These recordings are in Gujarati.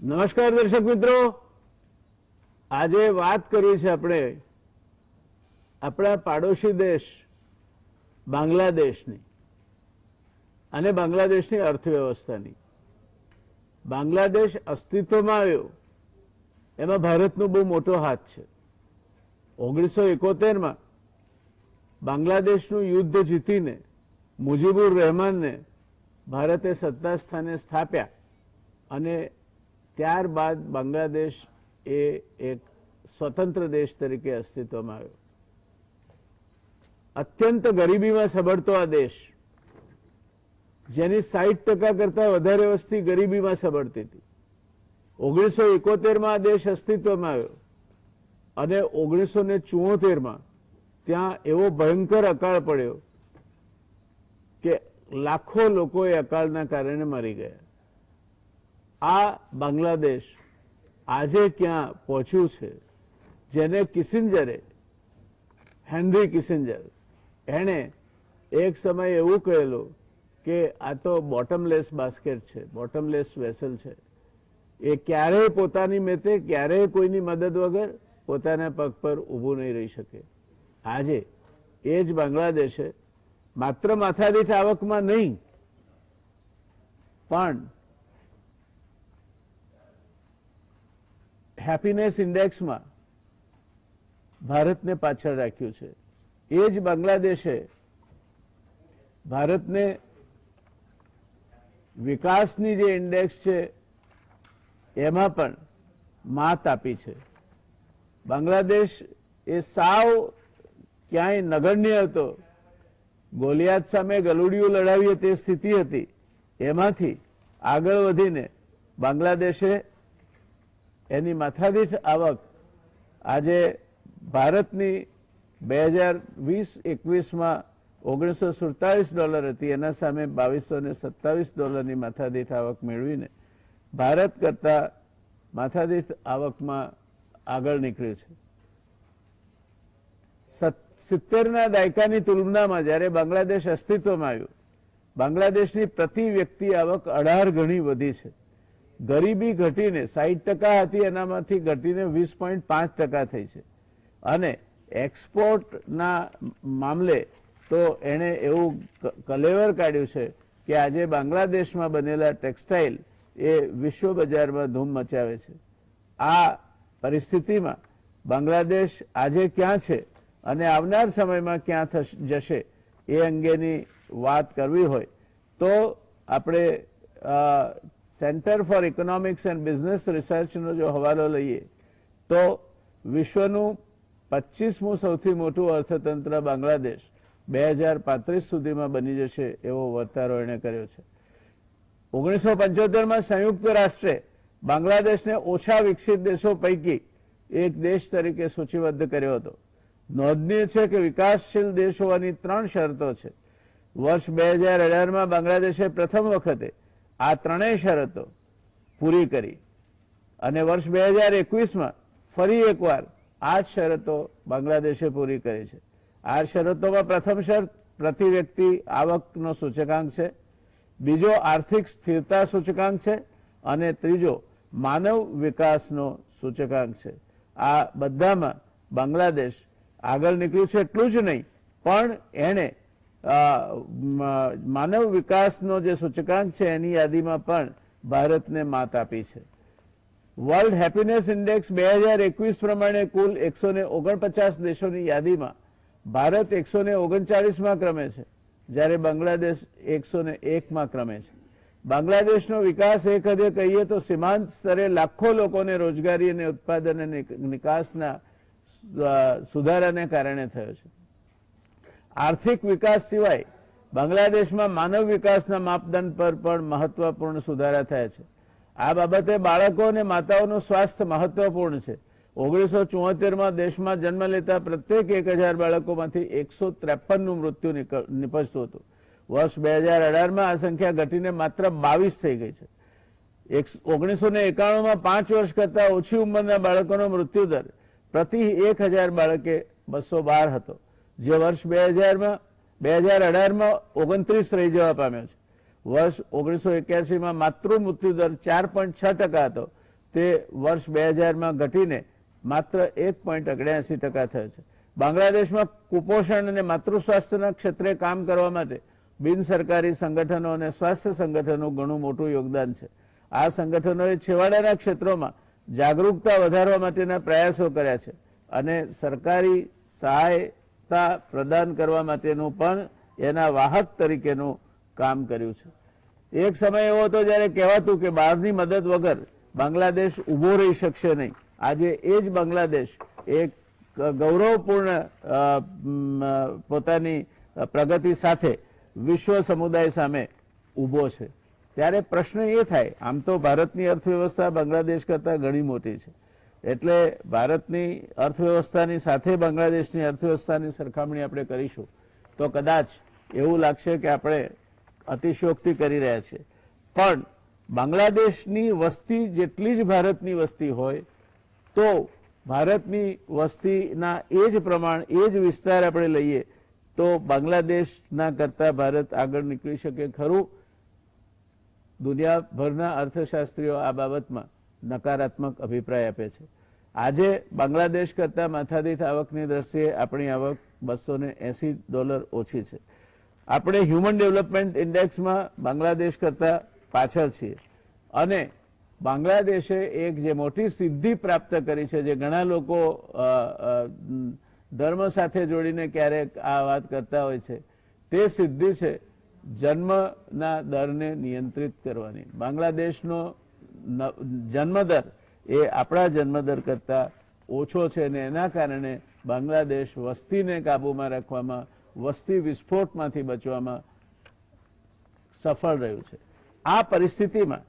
નમસ્કાર દર્શક મિત્રો, આજે વાત કરી છે આપણે આપણા પાડોશી દેશ બાંગ્લાદેશની અને બાંગ્લાદેશની અર્થવ્યવસ્થાની. બાંગ્લાદેશ અસ્તિત્વમાં આવ્યો એમાં ભારતનો બહુ મોટો હાથ છે. 1971માં બાંગ્લાદેશનું યુદ્ધ જીતીને મુજીબુર રહેમાનને ભારતે સત્તા સ્થાને સ્થાપ્યા અને ત્યારબાદ બાંગ્લાદેશ એ એક સ્વતંત્ર દેશ તરીકે અસ્તિત્વમાં આવ્યો. અત્યંત ગરીબીમાં સબળતો આ દેશ, જેની 60% કરતા વધારે વસ્તી ગરીબીમાં સબળતી હતી. 1971માં આ દેશ અસ્તિત્વમાં આવ્યો અને 1974માં ત્યાં એવો ભયંકર અકાળ પડ્યો કે લાખો લોકો એ અકાળના કારણે મરી ગયા. આ બાંગ્લાદેશ આજે ક્યાં પહોંચ્યું છે, જેને કિસિંજરે, હેનરી કિસિંજર, એણે એક સમય એવું કહેલું કે આ તો બોટમલેસ બાસ્કેટ છે, બોટમલેસ વેસલ છે. એ ક્યારેય પોતાની મેતે, ક્યારેય કોઈની મદદ વગર પોતાના પગ પર ઊભું નહીં રહી શકે. આજે એ જ બાંગ્લાદેશે માત્ર માથાદીઠ આવકમાં નહીં, પણ હેપીનેસ ઇન્ડેક્સમાં ભારતને પાછળ રાખ્યું છે. એ જ બાંગ્લાદેશે ભારતને વિકાસની જે ઇન્ડેક્સ છે એમાં પણ માત આપી છે. બાંગ્લાદેશ એ સાવ ક્યાંય નગણ્ય હતો, ગોલિયાત સામે ગલુડિયું લડાવીએ તે સ્થિતિ હતી. એમાંથી આગળ વધીને બાંગ્લાદેશે એની માથાદીઠ આવક આજે ભારતની 2020-21માં $1947 હતી, એના સામે $2227 માથાદીઠ આવક મેળવીને ભારત કરતા માથાદીઠ આવકમાં આગળ નીકળ્યું છે. 70ના દાયકાની તુલનામાં જ્યારે બાંગ્લાદેશ અસ્તિત્વમાં આવ્યું, બાંગ્લાદેશની પ્રતિ વ્યક્તિ આવક 18 ગણી વધી છે. ગરીબી ઘટીને 60% હતી, એનામાંથી ઘટીને 20.5% થઈ છે. અને એક્સપોર્ટના મામલે તો એણે એવું કલેવર કાઢ્યું છે કે આજે બાંગ્લાદેશમાં બનેલા ટેક્સટાઇલ એ વિશ્વ બજારમાં ધૂમ મચાવે છે. આ પરિસ્થિતિમાં બાંગ્લાદેશ આજે ક્યાં છે અને આવનાર સમયમાં ક્યાં જશે એ અંગેની વાત કરવી હોય તો આપણે centre for economics and business રિસર્ચનો જો હવાલો લઈએ તો વિશ્વનું 25મું સૌથી મોટું અર્થતંત્ર બાંગ્લાદેશ 2035 સુધીમાં બની જશે એવો વર્તારો એણે કર્યો છે. 1975માં સંયુક્ત રાષ્ટ્રે બાંગ્લાદેશને ઓછા વિકસિત દેશો પૈકી એક દેશ તરીકે સૂચિબદ્ધ કર્યો હતો. નોંધનીય છે કે વિકાસશીલ દેશ હોવાની 3 શરતો છે. વર્ષ 2018માં બાંગ્લાદેશે પ્રથમ વખતે આ 3 શરતો પૂરી કરી અને વર્ષ 2021માં ફરી એકવાર આ જ શરતો બાંગ્લાદેશે પૂરી કરી છે. આ શરતોમાં પ્રથમ શરત પ્રતિ વ્યક્તિ આવકનો સૂચકાંક છે, બીજો આર્થિક સ્થિરતા સૂચકાંક છે અને ત્રીજો માનવ વિકાસનો સૂચકાંક છે. આ બધામાં બાંગ્લાદેશ આગળ નીકળ્યું છે. એટલું જ નહીં, પણ એણે માનવ વિકાસનો જે સૂચકાંક છે એની યાદીમાં પણ ભારતને માત આપી છે. વર્લ્ડ હેપીનેસ ઇન્ડેક્સ 2021 પ્રમાણે કુલ 149 દેશોની યાદીમાં ભારત 139માં ક્રમે છે, જ્યારે બાંગ્લાદેશ 101માં ક્રમે છે. બાંગ્લાદેશનો વિકાસ એક હદે કહીએ તો સીમાંત સ્તરે લાખો લોકોને રોજગારી અને ઉત્પાદન અને નિકાસના સુધારાને કારણે થયો છે. આર્થિક વિકાસ સિવાય બાંગ્લાદેશમાં માનવ વિકાસના માપદંડ પર પણ મહત્વપૂર્ણ સુધારા થયા છે. આ બાબતે બાળકો અને માતાઓનું સ્વાસ્થ્ય મહત્વપૂર્ણ છે. 1974માં દેશમાં જન્મ લેતા પ્રત્યેક 1000 બાળકોમાંથી 153નું મૃત્યુ નિપજતું હતું. વર્ષ 2018માં આ સંખ્યા ઘટીને માત્ર 22 થઈ ગઈ છે. 1991માં 5 વર્ષ કરતા ઓછી ઉંમરના બાળકોનો મૃત્યુદર પ્રતિ 1000 બાળકે 212 હતો, જે વર્ષ 2018માં 29 રહી જવા પામ્યો છે. વર્ષ 1981માં માતૃ મૃત્યુદર 4.6% હતો, તે વર્ષ 2000માં ઘટીને માત્ર 1.79% થયો છે. બાંગ્લાદેશમાં કુપોષણ અને માતૃ સ્વાસ્થ્યના ક્ષેત્રે કામ કરવા માટે બિન સરકારી સંગઠનો અને સ્વાસ્થ્ય સંગઠનો ઘણું મોટું યોગદાન છે. આ સંગઠનોએ છેવાડાના ક્ષેત્રોમાં જાગૃતતા વધારવા માટેના પ્રયાસો કર્યા છે અને સરકારી સહાયતા પ્રદાન કરવા માટેનું પણ એના વાહક તરીકેનું કામ કર્યું છે. એક સમય એવો હતો જ્યારે કહેવાતું કે બહારની મદદ વગર બાંગ્લાદેશ ઊભો રહી શકશે નહીં. આજે એ જ બાંગ્લાદેશ એક ગૌરવપૂર્ણ પોતાની પ્રગતિ સાથે વિશ્વ સમુદાય સામે ઊભો છે. ત્યારે પ્રશ્ન એ થાય, આમ તો ભારતની અર્થવ્યવસ્થા બાંગ્લાદેશ કરતાં ઘણી મોટી છે, એટલે ભારતની અર્થવ્યવસ્થાની સાથે બાંગ્લાદેશની અર્થવ્યવસ્થાની સરખામણી આપણે કરીશું તો કદાચ એવું લાગશે કે આપણે અતિશયોક્તિ કરી રહ્યા છીએ. પણ બાંગ્લાદેશની વસ્તી જેટલી જ ભારતની વસ્તી હોય તો ભારતની વસ્તીના એ જ પ્રમાણ, એ જ વિસ્તાર આપણે લઈએ તો બાંગ્લાદેશના કરતાં ભારત આગળ નીકળી શકે ખરું? દુનિયાભરના અર્થશાસ્ત્રીઓ આ બાબતમાં નકારાત્મક અભિપ્રાય આપે છે. આજે બાંગ્લાદેશ કરતાં માથાદીઠ આવકની દ્રષ્ટિએ આપણી આવક $280 ઓછી છે. આપણે હ્યુમન ડેવલપમેન્ટ ઇન્ડેક્સમાં બાંગ્લાદેશ કરતાં પાછળ છીએ અને બાંગ્લાદેશે એક જે મોટી સિદ્ધિ પ્રાપ્ત કરી છે, જે ઘણા લોકો ધર્મ સાથે જોડીને ક્યારેક આ વાત કરતા હોય છે, તે સિદ્ધિ છે જન્મના દરને નિયંત્રિત કરવાની. બાંગ્લાદેશનો જન્મદર એ આપણા જન્મદર કરતાં ઓછો છે અને એના કારણે બાંગ્લાદેશ વસ્તીને કાબૂમાં રાખવામાં, વસ્તી વિસ્ફોટમાંથી બચવામાં સફળ રહ્યું છે. આ પરિસ્થિતિમાં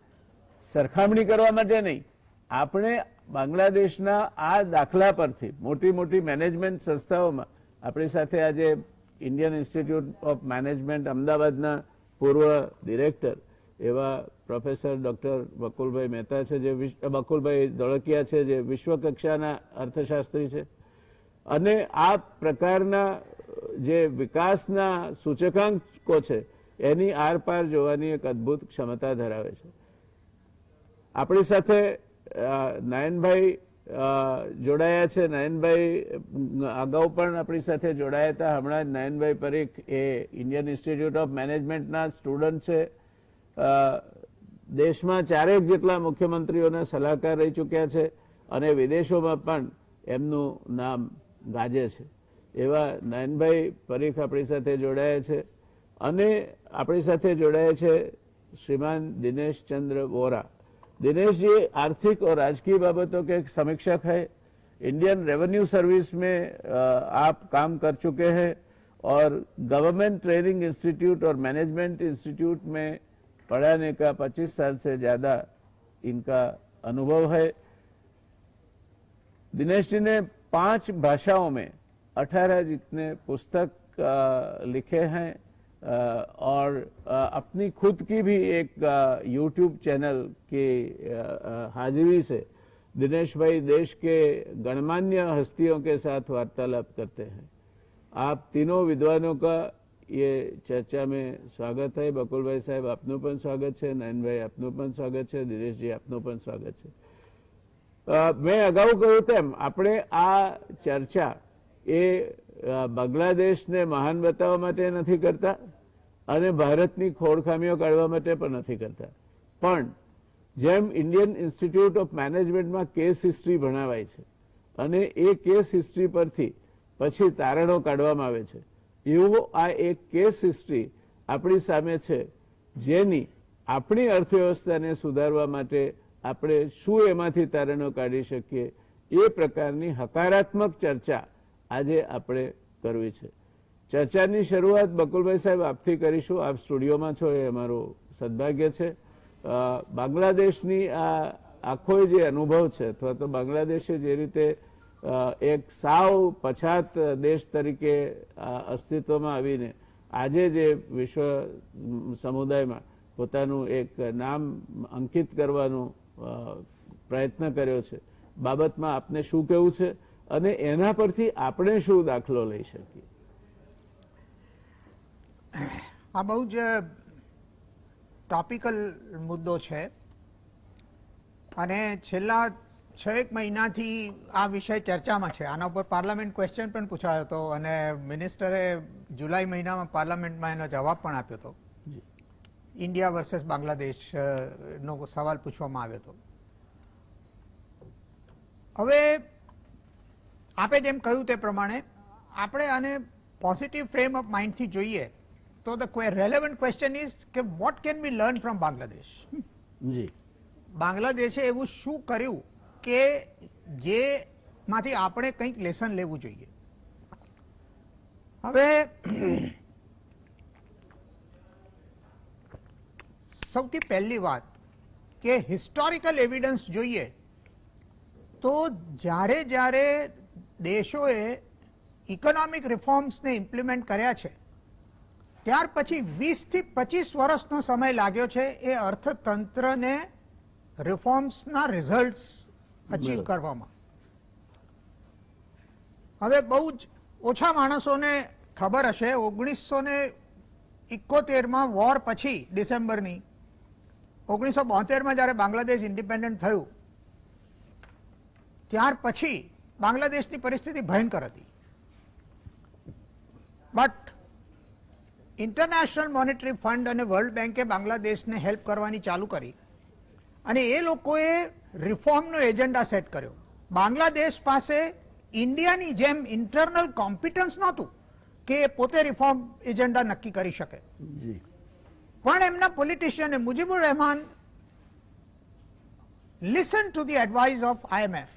સરખામણી કરવા માટે નહીં, આપણે બાંગ્લાદેશના આ દાખલા પરથી મોટી મોટી મેનેજમેન્ટ સંસ્થાઓમાં આપણી સાથે આજે ઇન્ડિયન ઇન્સ્ટિટ્યૂટ ઓફ મેનેજમેન્ટ અમદાવાદના પૂર્વ ડિરેક્ટર એવા પ્રોફેસર ડૉક્ટર બકુલભાઈ મહેતા છે, જે બકુલભાઈ ધોળકિયા છે, જે વિશ્વ કક્ષાના અર્થશાસ્ત્રી છે અને આ પ્રકારના જે વિકાસના સૂચકાંકો છે એની આરપાર જોવાની એક અદ્ભુત ક્ષમતા ધરાવે છે. આપણી સાથે નયનભાઈ જોડાયા છે. નયનભાઈ અગાઉ પણ આપણી સાથે જોડાયા હતા. હમણાં જ નયનભાઈ પરીખ એ ઇન્ડિયન ઇન્સ્ટિટ્યૂટ ઓફ મેનેજમેન્ટના સ્ટુડન્ટ છે. દેશમાં 4 જેટલા મુખ્યમંત્રીઓના સલાહકાર રહી ચૂક્યા છે અને વિદેશોમાં પણ એમનું નામ ગાજે છે. એવા નયનભાઈ પરીખ આપણી સાથે જોડાયા છે અને આપણી સાથે જોડાયા છે श्रीमान दिनेश चंद्र वोरा। दिनेश जी आर्थिक और राजकीय बाबतों के एक समीक्षक है। इंडियन रेवेन्यू सर्विस में आप काम कर चुके हैं और गवर्नमेंट ट्रेनिंग इंस्टीट्यूट और मैनेजमेंट इंस्टीट्यूट में पढ़ाने का 25 साल से ज़्यादा इनका अनुभव है। दिनेश जी ने 5 भाषाओं में 18 जितने पुस्तक लिखे हैं और अपनी खुद की भी एक यूट्यूब चैनल की हाजिरी से दिनेश भाई देश के गणमान्य हस्तियों के साथ वार्तालाप करते हैं। आप तीनों विद्वानों का ये चर्चा में स्वागत है। बकुल भाई साहब आपનું પણ સ્વાગત છે, નયન ભાઈ આપનું પણ સ્વાગત છે, દિનેશજી આપનું પણ સ્વાગત છે। મેં અગાઉ કહ્યું તેમ આપણે આ ચર્ચા એ બાંગ્લાદેશને મહાન બતાવવા માટે નથી કરતા અને ભારતની ખોડખામીઓ કાઢવા માટે પણ નથી કરતા, પણ જેમ ઇન્ડિયન ઇન્સ્ટિટ્યૂટ ઓફ મેનેજમેન્ટમાં કેસ હિસ્ટ્રી ભણાવાય છે અને એ કેસ હિસ્ટ્રી પરથી પછી તારણો કાઢવામાં આવે છે, એવો આ એક કેસ હિસ્ટ્રી આપણી સામે છે, જેની આપણી અર્થવ્યવસ્થાને સુધારવા માટે આપણે શું એમાંથી તારણો કાઢી શકીએ એ પ્રકારની હકારાત્મક ચર્ચા આજે આપણે કરવી છે। ચર્ચાની શરૂઆત બકુલભાઈ સાહેબ આપથી કરીશું। આપ સ્ટુડિયોમાં છો એ અમારું સદભાગ્ય છે। બાંગ્લાદેશની આ આખો જે અનુભવ છે અથવા તો બાંગ્લાદેશે જે રીતે એક સાવ પછાત દેશ તરીકે અસ્તિત્વમાં આવીને આજે જે વિશ્વ સમુદાયમાં પોતાનું એક નામ અંકિત કરવાનો પ્રયત્ન કર્યો છે, બાબતમાં આપને શું કહેવું છે અને એના પરથી આપણે શું દાખલો લઈ શકીએ? આ બહુ જ ટોપિકલ મુદ્દો છે અને છેલ્લા 6 મહિનાથી આ વિષય ચર્ચામાં છે. આના ઉપર પાર્લામેન્ટ ક્વેશ્ચન પણ પૂછાયો હતો અને મિનિસ્ટરે જુલાઈ મહિનામાં પાર્લામેન્ટમાં એનો જવાબ પણ આપ્યો હતો. ઇન્ડિયા વર્સેસ બાંગ્લાદેશ નો સવાલ પૂછવામાં આવ્યો હતો. હવે આપે જેમ કહ્યું તે પ્રમાણે આપણે આને પોઝિટિવ ફ્રેમ ઓફ માઇન્ડથી જોઈએ તો ધ રેલેવન્ટ ક્વેશ્ચન ઇઝ કે what can we learn from Bangladesh. જી, બાંગ્લાદેશે એવું શું કર્યું કે જેમાંથી આપણે કંઈક લેસન લેવું જોઈએ. હવે સૌથી પહેલી વાત કે હિસ્ટોરિકલ એવિડન્સ જોઈએ તો જ્યારે જ્યારે દેશોએ ઇકોનોમિક રિફોર્મ્સને ઇમ્પ્લિમેન્ટ કર્યા છે ત્યાર પછી 20 થી 25 વર્ષનો સમય લાગ્યો છે એ અર્થતંત્રને રિફોર્મ્સના રિઝલ્ટ્સ અચીવ કરવામાં. હવે બહુ જ ઓછા માણસોને ખબર હશે 1971માં વોર પછી ડિસેમ્બરની 1972માં જ્યારે બાંગ્લાદેશ ઇન્ડિપેન્ડન્ટ થયું ત્યાર પછી બાંગ્લાદેશની પરિસ્થિતિ ભયંકર હતી. બટ ઇન્ટરનેશનલ મોનેટરી ફંડ અને વર્લ્ડ બેન્કે બાંગ્લાદેશને હેલ્પ કરવાની ચાલુ કરી અને એ લોકોએ રિફોર્મનો એજન્ડા સેટ કર્યો. બાંગ્લાદેશ પાસે ઇન્ડિયાની જેમ ઇન્ટરનલ કોમ્પિટન્સ નહોતું કે એ પોતે રિફોર્મ એજન્ડા નક્કી કરી શકે. પણ એમના પોલિટિશિયને Mujibur Rahman listen to the advice of IMF.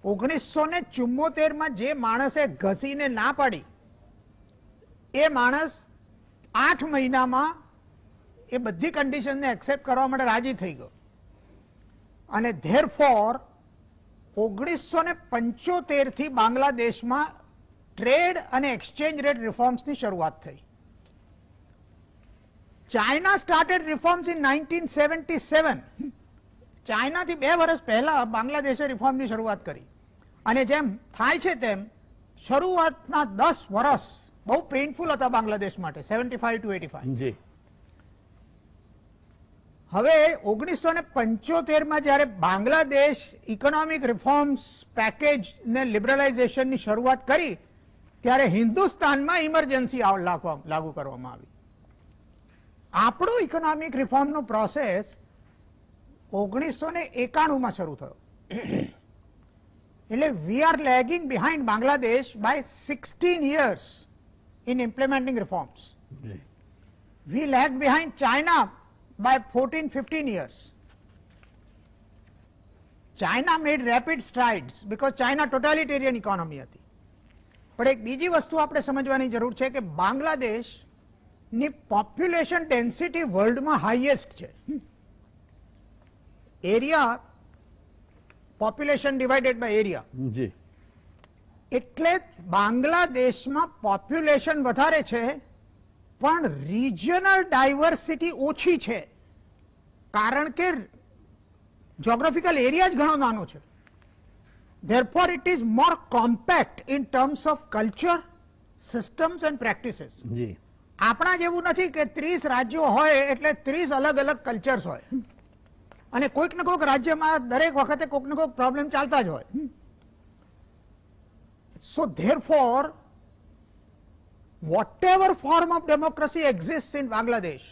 1974માં જે માણસે ઘસીને ના પાડી એ માણસ 8 મહિનામાં એ બધી કન્ડિશનને એક્સેપ્ટ કરવા માટે રાજી થઈ ગયો અને ધેરફોર 1975 થી બાંગ્લાદેશમાં ટ્રેડ અને એક્સચેન્જ રેટ રિફોર્મ્સની શરૂઆત થઈ. China started reforms in 1977. ચાઇનાથી 2 વર્ષ પહેલા બાંગ્લાદેશે રિફોર્મની શરૂઆત કરી અને જેમ થાય છે તેમ શરૂઆતના 10 વર્ષ બહુ પેઇનફુલ હતા બાંગ્લાદેશ માટે 75 to 85. જી. હવે 1975માં જ્યારે બાંગ્લાદેશ ઇકોનોમિક રિફોર્મ્સ પેકેજ ને લિબરલાઇઝેશનની શરૂઆત કરી ત્યારે હિન્દુસ્તાનમાં ઇમરજન્સી લાગુ કરવામાં આવી. આપણો ઇકોનોમિક રિફોર્મનો પ્રોસેસ 1991માં શરૂ થયો. એટલે we are lagging behind Bangladesh by 16 years in implementing reforms. We lag behind China by 14-15 years. China made rapid strides because China totalitarian economy હતી. પણ એક બીજી વસ્તુ આપણે સમજવાની જરૂર છે કે બાંગ્લાદેશની પોપ્યુલેશન ડેન્સિટી વર્લ્ડમાં હાઈએસ્ટ છે. Area population divided by area. જી. એટલે બાંગ્લાદેશમાં પોપ્યુલેશન વધારે છે પણ રિજનલ ડાયવર્સિટી ઓછી છે કારણ કે જ્યોગ્રાફિકલ એરિયા જ ઘણો નાનો છે. Therefore it is more compact in terms of culture, systems and practices. જી. આપણા જેવું નથી કે 30 રાજ્યો હોય એટલે 30 અલગ અલગ કલ્ચર્સ હોય અને કોઈક ને કોઈક રાજ્યમાં દરેક વખતે કોઈક ને કોઈક પ્રોબ્લેમ ચાલતા જ હોય. So therefore, whatever form of democracy exists in Bangladesh,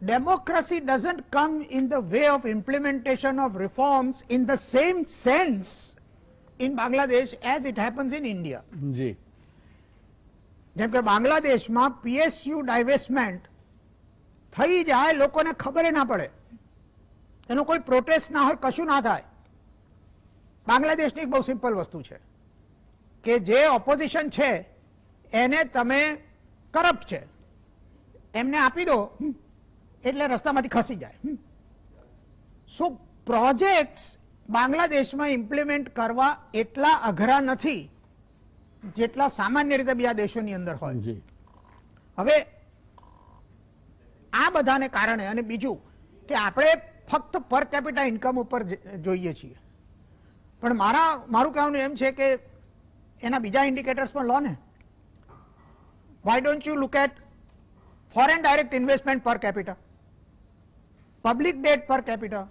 democracy doesn't come in the way of implementation of reforms in the same sense in Bangladesh as it happens in India. જી. જેમ કે બાંગ્લાદેશમાં PSU ડાઇવેસ્ટમેન્ટ થઈ જાય લોકોને ખબર ના પડે, એનો કોઈ પ્રોટેસ્ટ ના હોય, કશું ના થાય. બાંગ્લાદેશની એક બહુ સિમ્પલ વસ્તુ છે કે જે ઓપોઝિશન છે એને તમે કરપ્ટ છે એમને આપી દો એટલે રસ્તામાંથી ખસી જાય. સો પ્રોજેક્ટ્સ બાંગ્લાદેશમાં ઇમ્પ્લિમેન્ટ કરવા એટલા અઘરા નથી જેટલા સામાન્ય રીતે બીજા દેશોની અંદર હોય. જી. હવે આ બધાને કારણે અને બીજું કે આપણે ફક્ત પર કેપિટા ઇન્કમ ઉપર જોઈએ છીએ પણ મારું કહેવાનું એમ છે કે એના બીજા ઇન્ડિકેટર્સ પણ લો ને. Why don't you look at foreign direct investment per capita, public debt per capita,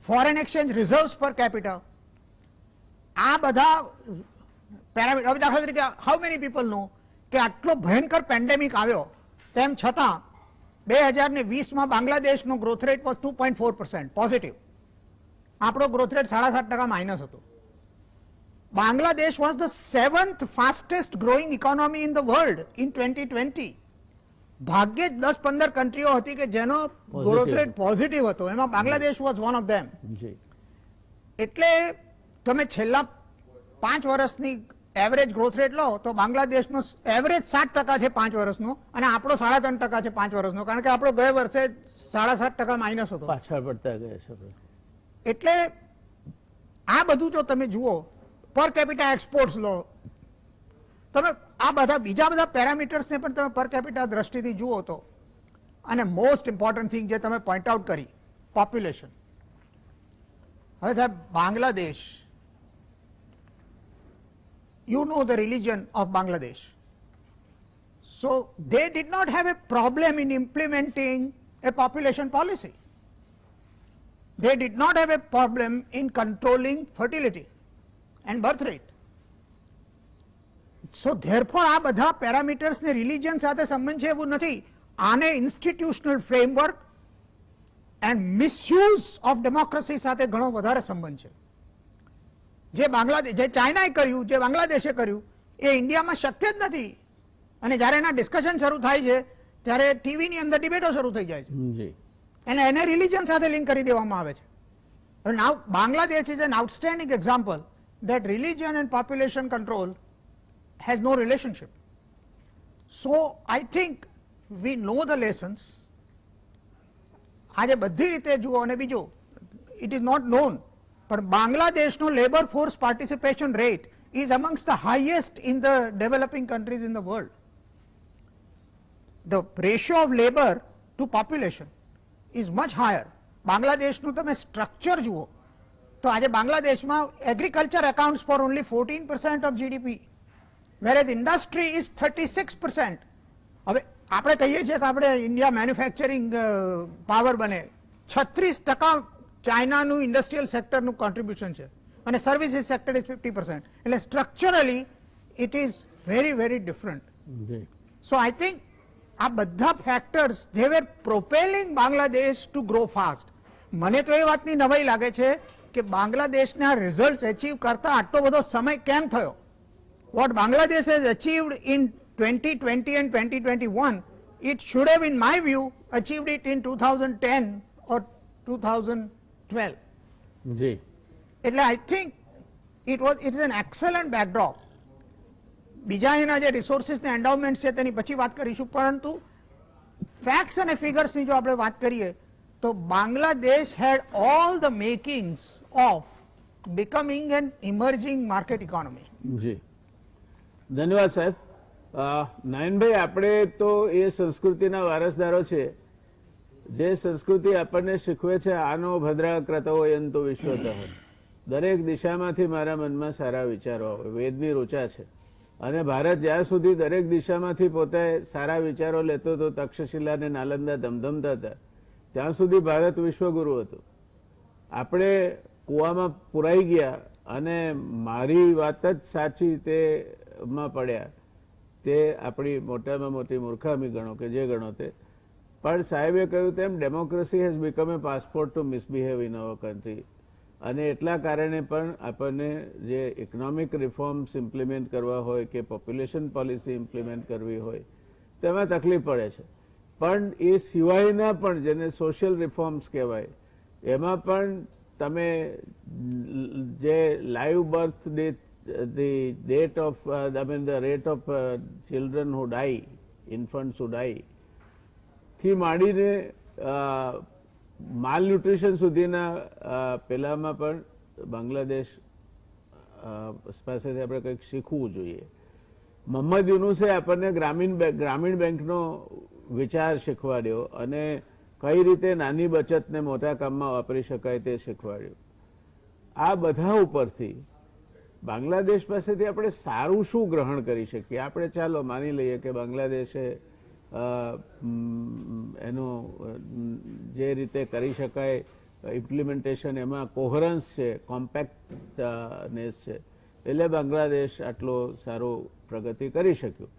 foreign exchange reserves પર કેપિટા, આ બધા પેરામીટર. હવે દાખલા તરીકે હાઉ મેની પીપલ નો કે આટલો ભયંકર પેન્ડેમિક આવ્યો તેમ છતાં 2020માં બાંગ્લાદેશનો ગ્રોથ રેટ વોઝ 2.4% પોઝિટિવ, આપણો ગ્રોથ રેટ 7.5% માઇનસ હતો. Bangladesh was the 7th fastest growing economy in the world in 2020. ભાગ્યે જ 10-15 કન્ટ્રીઓ હતી કે જેનો ગ્રોથ રેટ પોઝિટિવ હતો, એમાં Bangladesh was one of them. એટલે તમે છેલ્લા 5 વર્ષની એવરેજ ગ્રોથ રેટ લો તો બાંગ્લાદેશનો એવરેજ 7% છે 5 વર્ષનો, અને આપણો 3.5% છે 5 વર્ષનો, કારણ કે આપણો ગયા વર્ષે 7.5% માઇનસ હતો, પાછળ પડતા ગયા છે. એટલે આ બધું જો તમે જુઓ, પર કેપિટા એક્સપોર્ટ્સ લો, તમે આ બધા બીજા બધા પેરામીટર્સને પણ તમે પર કેપિટા દ્રષ્ટિથી જુઓ તો, અને મોસ્ટ ઇમ્પોર્ટન્ટ થિંગ જે તમે પોઈન્ટ આઉટ કરી, પોપ્યુલેશન. હવે સાહેબ, Bangladesh, you know the religion of Bangladesh. So they did not have a problem in implementing a population policy. They did not have a problem in controlling fertility and birth rate. So therefore આ બધા પેરામીટર્સ ને રિલિજન સાથે સંબંધ છે એવું નથી. આને institutional framework and misuse of democracy સાથે ઘણો વધારે સંબંધ છે. જે બાંગ્લાદેશ, જે ચાઇનાએ કર્યું, જે બાંગ્લાદેશે કર્યું, એ ઇન્ડિયામાં શક્ય જ નથી. અને જ્યારે એના ડિસ્કશન શરૂ થાય છે ત્યારે ટીવીની અંદર ડિબેટો શરૂ થઈ જાય છે, અને એને રિલિજન સાથે લિંક કરી દેવામાં આવે છે. Now Bangladesh is an outstanding example that religion and population control has no relationship. So I think we know the lessons. આજે બધી રીતે જુઓ, અને બીજું, it is not known, but Bangladeshનો labor force participation rate is amongst the highest in the developing countries in the world. The ratio of labor to population is much higher. બાંગ્લાદેશનું તમે સ્ટ્રક્ચર જુઓ તો આજે બાંગ્લાદેશમાં agriculture accounts four only 14% of GDP, whereas industry is 36%. હવે આપણે કહીએ છીએ કે આપણે ઇન્ડિયા મેન્યુફેક્ચરિંગ પાવર બને, 36% ચાઇનાનું ઇન્ડસ્ટ્રીયલ સેક્ટરનું કોન્ટ્રીબ્યુશન છે, અને સર્વિસીસ સેક્ટર ઇઝ 50%. એટલે structurally it is very very different. So I think આ બધા factors they were propelling Bangladesh to grow fast. મને તો એ વાતની નવાઈ લાગે છે કે બાંગ્લાદેશના રિઝલ્ટ અચીવ કરતા આટલો બધો સમય કેમ થયો. What Bangladesh has achieved in 2020 and 2021, it should have, in my view, achieved it in 2010 or 2012. જી, એટલે I think it is an excellent backdrop. બીજા એના જે રિસોર્સિસને એન્ડાઉમેન્ટ છે તેની પછી વાત કરીશું, પરંતુ ફેક્ટ્સ અને ફિગર્સની જો આપણે વાત કરીએ તો Bangladesh had all the makings of becoming an emerging market economy. જી, ધન્યવાદ સાહેબ. નયનભાઈ, આપણે તો એ સંસ્કૃતિના વારસદારો છે જે સંસ્કૃતિ આપણને શીખવે છે આનો ભદ્રા ક્રતવયંતો વિશ્વતઃ. દરેક દિશામાંથી મારા મનમાં સારા વિચારો આવે, વેદની રૂચા છે, અને ભારત જ્યાં સુધી દરેક દિશામાંથી પોતે સારા વિચારો લેતો હતો, તક્ષશિલા અને નાલંદા ધમધમતા હતા, ત્યાં સુધી ભારત વિશ્વગુરુ હતું. આપણે કૂવામાં પુરાઈ ગયા અને મારી વાત જ સાચી તેમાં પડ્યા, તે આપણી મોટામાં મોટી મૂર્ખામી ગણો કે જે ગણો તે. પણ સાહેબે કહ્યું તેમ democracy has become a passport to misbehave in our country. અને એટલા કારણે પણ આપણને જે ઇકોનોમિક રિફોર્મ્સ ઇમ્પ્લિમેન્ટ કરવા હોય કે પોપ્યુલેશન પોલિસી ઇમ્પ્લિમેન્ટ કરવી હોય તેમાં તકલીફ પડે છે. પણ એ સિવાયના પણ જેને સોશિયલ રિફોર્મ્સ કહેવાય એમાં પણ તમે જે live birth the date of the rate of children who die, infants who die, થી માંડીને માલ ન્યુટ્રિશન સુધીના પેલામાં પણ બાંગ્લાદેશ પાસેથી આપણે કંઈક શીખવું જોઈએ. મોહમ્મદ યુનુસે આપણને ગ્રામીણ બેંકનો વિચાર શીખવાડ્યો અને કઈ રીતે નાની બચતને મોટા કામમાં વાપરી શકાય તે શીખવાડ્યું. આ બધા ઉપરથી બાંગ્લાદેશ પાસેથી આપણે સારું શું ગ્રહણ કરી શકીએ? આપણે ચાલો માની લઈએ કે બાંગ્લાદેશે એનું જે રીતે કરી શકાય ઇમ્પ્લિમેન્ટેશન, એમાં કોહરન્સ છે, કોમ્પેક્ટનેસ છે, એટલે બાંગ્લાદેશ આટલો સારો પ્રગતિ કરી શક્યું.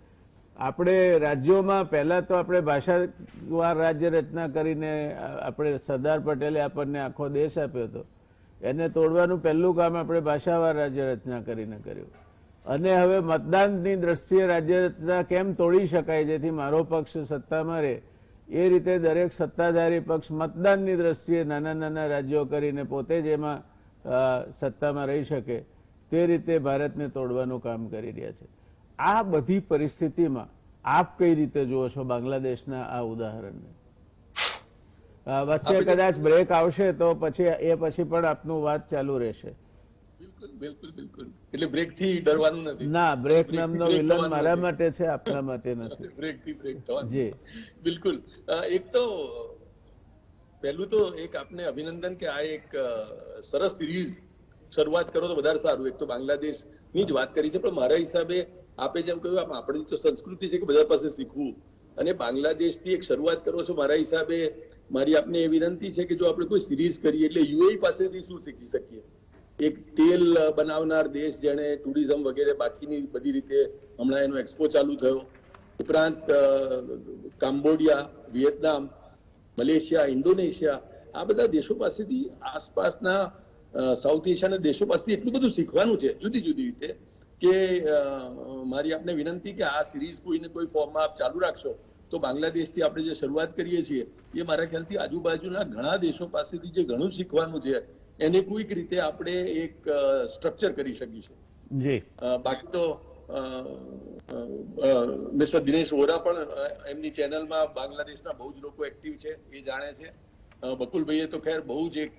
આપણે રાજ્યોમાં પહેલા તો આપણે ભાષાવાર રાજ્ય રચના કરીને આપણે સરદાર પટેલે આપણને આખો દેશ આપ્યો હતો, એને તોડવાનું પહેલું કામ આપણે ભાષાવાર રાજ્ય રચના કરીને કર્યું. અને હવે મતદાનની દ્રષ્ટિએ રાજ્ય રચના કેમ તોડી શકાય જેથી મારો પક્ષ સત્તામાં રહે, એ રીતે દરેક સત્તાધારી પક્ષ મતદાનની દ્રષ્ટિએ નાના નાના રાજ્યો કરીને પોતે જ એમાં સત્તામાં રહી શકે તે રીતે ભારતને તોડવાનું કામ કરી રહ્યા છે. આ બધી પરિસ્થિતિમાં આપ કઈ રીતે જુઓ છો બાંગ્લાદેશના આ ઉદાહરણને? વચ્ચે કદાચ બ્રેક આવશે તો પછી એ પછી પણ આપનું વાત ચાલુ રહેશે. બિલકુલ બિલકુલ. એટલે બ્રેક થી ડરવાનું નથી. ના, બ્રેક નામનો વિલન મારા માટે છે, આપના માટે નથી. બ્રેક થી બ્રેક થવાનું. જી બિલકુલ. એક તો પહેલું તો એક આપને અભિનંદન કે આ એક સરસ સિરીઝ શરૂઆત કરો તો વધારે સારું. એક તો બાંગ્લાદેશ ની જ વાત કરી છે, પણ મારા હિસાબે આપે જેમ કહ્યું આપણી તો સંસ્કૃતિ છે કે બધા પાસે શીખવું, અને બાંગ્લાદેશ થી એક શરૂઆત કરો છો. મારા હિસાબે મારી આપને એ વિનંતી છે કે જો આપણે કોઈ સિરીઝ કરીએ એટલે યુએઈ પાસેથી શું શીખી શકીએ. એક તેલ બનાવનાર દેશ જેને ટુરિઝમ વગેરે બાકીની બધી રીતે હમણાં એનો એક્સપો ચાલુ થયો, ઉપરાંત કામ્બોડિયા, વિયેતનામ, મલેશિયા, ઇન્ડોનેશિયા, આ બધા દેશો પાસેથી આસપાસના સાઉથ એશિયાના દેશો પાસેથી એટલું બધું શીખવાનું છે જુદી જુદી રીતે કે મારી આપને વિનંતી કે આ સિરીઝ કોઈને કોઈ ફોર્મમાં આપ ચાલુ રાખશો તો બાંગ્લાદેશથી આપણે જે શરૂઆત કરીએ છીએ એ મારા ખ્યાલથી આજુબાજુના ઘણા દેશો પાસેથી જે ઘણું શીખવાનું છે એને કોઈક રીતે આપણે એક સ્ટ્રક્ચર કરી શકીશું. જી બાકી તો મિસ્ટર દિનેશ વોરા પણ એમની ચેનલમાં બાંગ્લાદેશના બહુ જ લોકો એક્ટિવ છે, એ જાણે છે. બકુલભાઈએ તો ખેર બહુ જ એક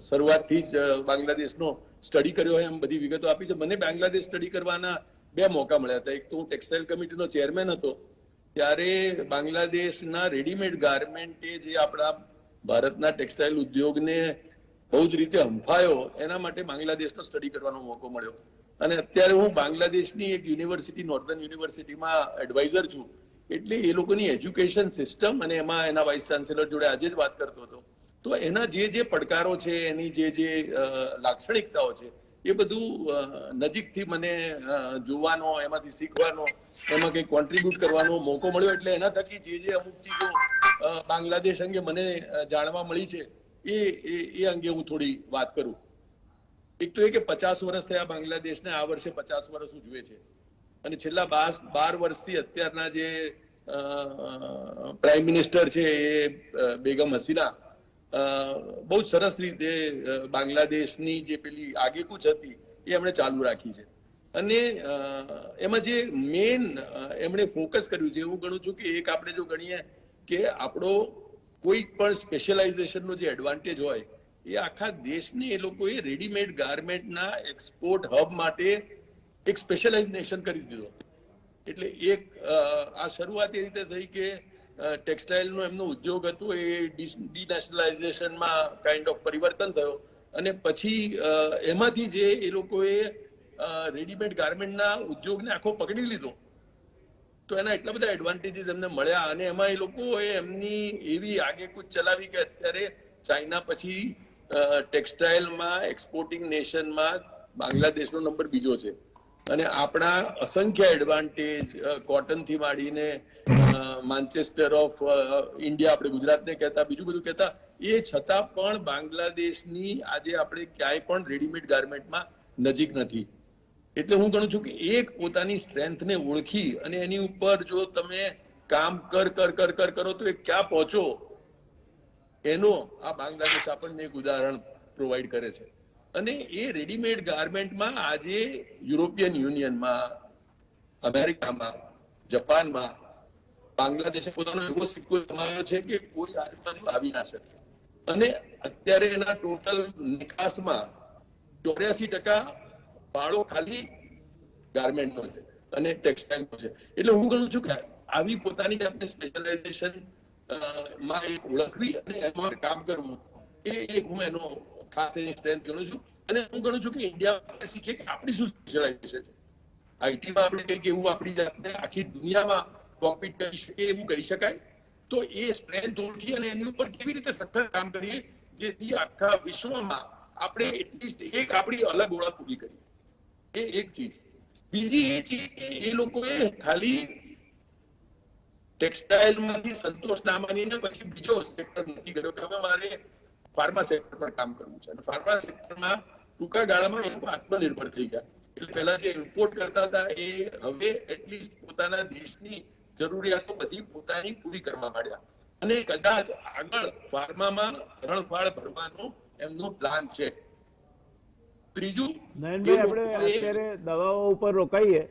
શરૂઆતથી જ બાંગ્લાદેશનો સ્ટડી કર્યો હોય એમ બધી વિગતો આપી છે. મને બાંગ્લાદેશ સ્ટડી કરવાના 2 મોકા મળ્યા હતા. એક તો હું ટેક્સટાઇલ કમિટીનો ચેરમેન હતો, ત્યારે બાંગ્લાદેશના રેડીમેડ ગાર્મેન્ટે જે આપણા ભારતના ટેક્સટાઇલ ઉદ્યોગને બહુ જ રીતે હંફાયો, એના માટે બાંગ્લાદેશનો સ્ટડી કરવાનો મોકો મળ્યો. અને અત્યારે હું બાંગ્લાદેશની એક યુનિવર્સિટી, નોર્ધન યુનિવર્સિટીમાં એડવાઇઝર છું. એટલે એ લોકોની એજ્યુકેશન સિસ્ટમ અને એમાં એના વાઇસ ચાન્સેલર જોડે આજે જ વાત કરતો હતો, તો એના જે પડકારો છે, એની જે લાક્ષણિકતાઓ છે, એ બધું નજીકથી મને જોવાનો, એમાંથી શીખવાનો, એમાં કંઈક કોન્ટ્રીબ્યુટ કરવાનો મોકો મળ્યો. એટલે એના થકી જે અમુક ચીજો બાંગ્લાદેશ અંગે મને જાણવા મળી છે એ અંગે હું થોડી વાત કરું. એક તો એ કે 50 વર્ષ થયા બાંગ્લાદેશને, આ વર્ષે 50 વર્ષ ઉજવે છે. અને છેલ્લા 12 વર્ષથી અત્યારના જે પ્રાઇમ મિનિસ્ટર છે એ બેગમ હસીના બહુ સરસ રીતે બાંગ્લાદેશની જે પેલી આગેકૂચ હતી એ એમણે ચાલુ રાખી છે. અને એમાં જે મેઇન એમણે ફોકસ કર્યું છે, હું ગણું છું કે એક આપણે જો ગણીએ કે આપણો કોઈ પણ સ્પેશિયલાઇઝેશનનો જે એડવાન્ટેજ હોય એ આખા દેશને એ લોકોએ રેડીમેડ ગાર્મેન્ટના એક્સપોર્ટ હબ માટે એક સ્પેશિયલાઇઝ નેશન કરી દીધો. એટલે એક આ શરૂઆત એ રીતે થઈ કે ટેક્સટાઇલનો એમનો ઉદ્યોગ હતો એ ડિનેશનલાઇઝેશનમાં કાઇન્ડ ઓફ પરિવર્તન થયો, અને પછી એમાંથી જે એ લોકોએ રેડીમેડ ગાર્મેન્ટના ઉદ્યોગને આખો પકડી લીધો, તો એના એટલા બધા એડવાન્ટેજીસ એમને મળ્યા. અને એમાં એ લોકોએ એમની એવી આગેકૂચ ચલાવી કે અત્યારે ચાઇના પછી ટેક્સટાઇલમાં એક્સપોર્ટિંગ નેશનમાં બાંગ્લાદેશનો નંબર 2 છે. અને આપણા અસંખ્ય એડવાન્ટેજ, કોટનથી માંડીને માન્ચેસ્ટર ઓફ ઇન્ડિયા આપણે ગુજરાતને કહેતા, બીજું બધું કહેતા, એ છતાં પણ બાંગ્લાદેશની આજે આપણે ક્યાંય પણ રેડીમેડ ગાર્મેન્ટમાં નજીક નથી. એટલે હું ગણું છું કે એક પોતાની સ્ટ્રેન્થને ઓળખી અને એની ઉપર જો તમે કામ કરો તો એ ક્યાં પહોંચો, એનો આ બાંગ્લાદેશ આપણને એક ઉદાહરણ પ્રોવાઈડ કરે છે. અને એ રેડીમેડ ગાર્મેન્ટમાં આજે યુરોપિયન યુનિયનમાં, અમેરિકામાં, જાપાનમાં બાંગ્લાદેશે પોતાનો એવો સિક્કો સમાવ્યો છે કે કોઈ આજુબાજુ આવી ના શકે. અને અત્યારે એના ટોટલ નિકાસમાં 84% ફાળો ખાલી ગાર્મેન્ટનો છે અને ટેક્સટાઇલનો છે. એટલે હું ગણું છું કે આવી પોતાની જાતને સ્પેશિયલાઇઝેશન માં એક ઓળખવી અને એમાં કામ કરવું, એ એક હું એનો ખાસ એની સ્ટ્રેન્થ ગણું છું. અને હું ગણું છું કે ઇન્ડિયા શીખે કે આપણી શું સ્પેશિયલાઇઝેશન છે. આઈટીમાં આપણે કંઈક એવું આપણી જાતને આખી દુનિયામાં કોમ્પિટ કરી શકીએ એવું કરી શકાય, તો એ સ્ટ્રેન્થ ઓળખી અને એની ઉપર કેવી રીતે સખત કામ કરીએ જેથી આખા વિશ્વમાં આપણે એટલીસ્ટ એક આપણી અલગ ઓળખ ઊભી કરી. એ એક ચીજ. બીજી એ ચીજ કે એ લોકોએ ખાલી ટેક્સટાઇલમાંથી સંતોષ ના માનીને પછી બીજો સેક્ટર નક્કી કર્યો કે હવે મારે ફાર્મા સેક્ટર પર કામ કરવું છે. અને ફાર્મા સેક્ટરમાં ટૂંકા ગાળામાં એ લોકો આત્મનિર્ભર થઈ ગયા. એટલે પહેલા જે ઇમ્પોર્ટ કરતા હતા એ હવે એટલીસ્ટ પોતાના દેશની જરૂરિયાતો બધી પોતાની પૂરી કરવા માંડ્યા. અને કદાચ આગળ ફાર્મામાં રણફાળ ભરવાનો એમનો પ્લાન છે. ત્રીજું, નયનભાઈ, આપણે અત્યારે દવાઓ ઉપર રોકાઈએ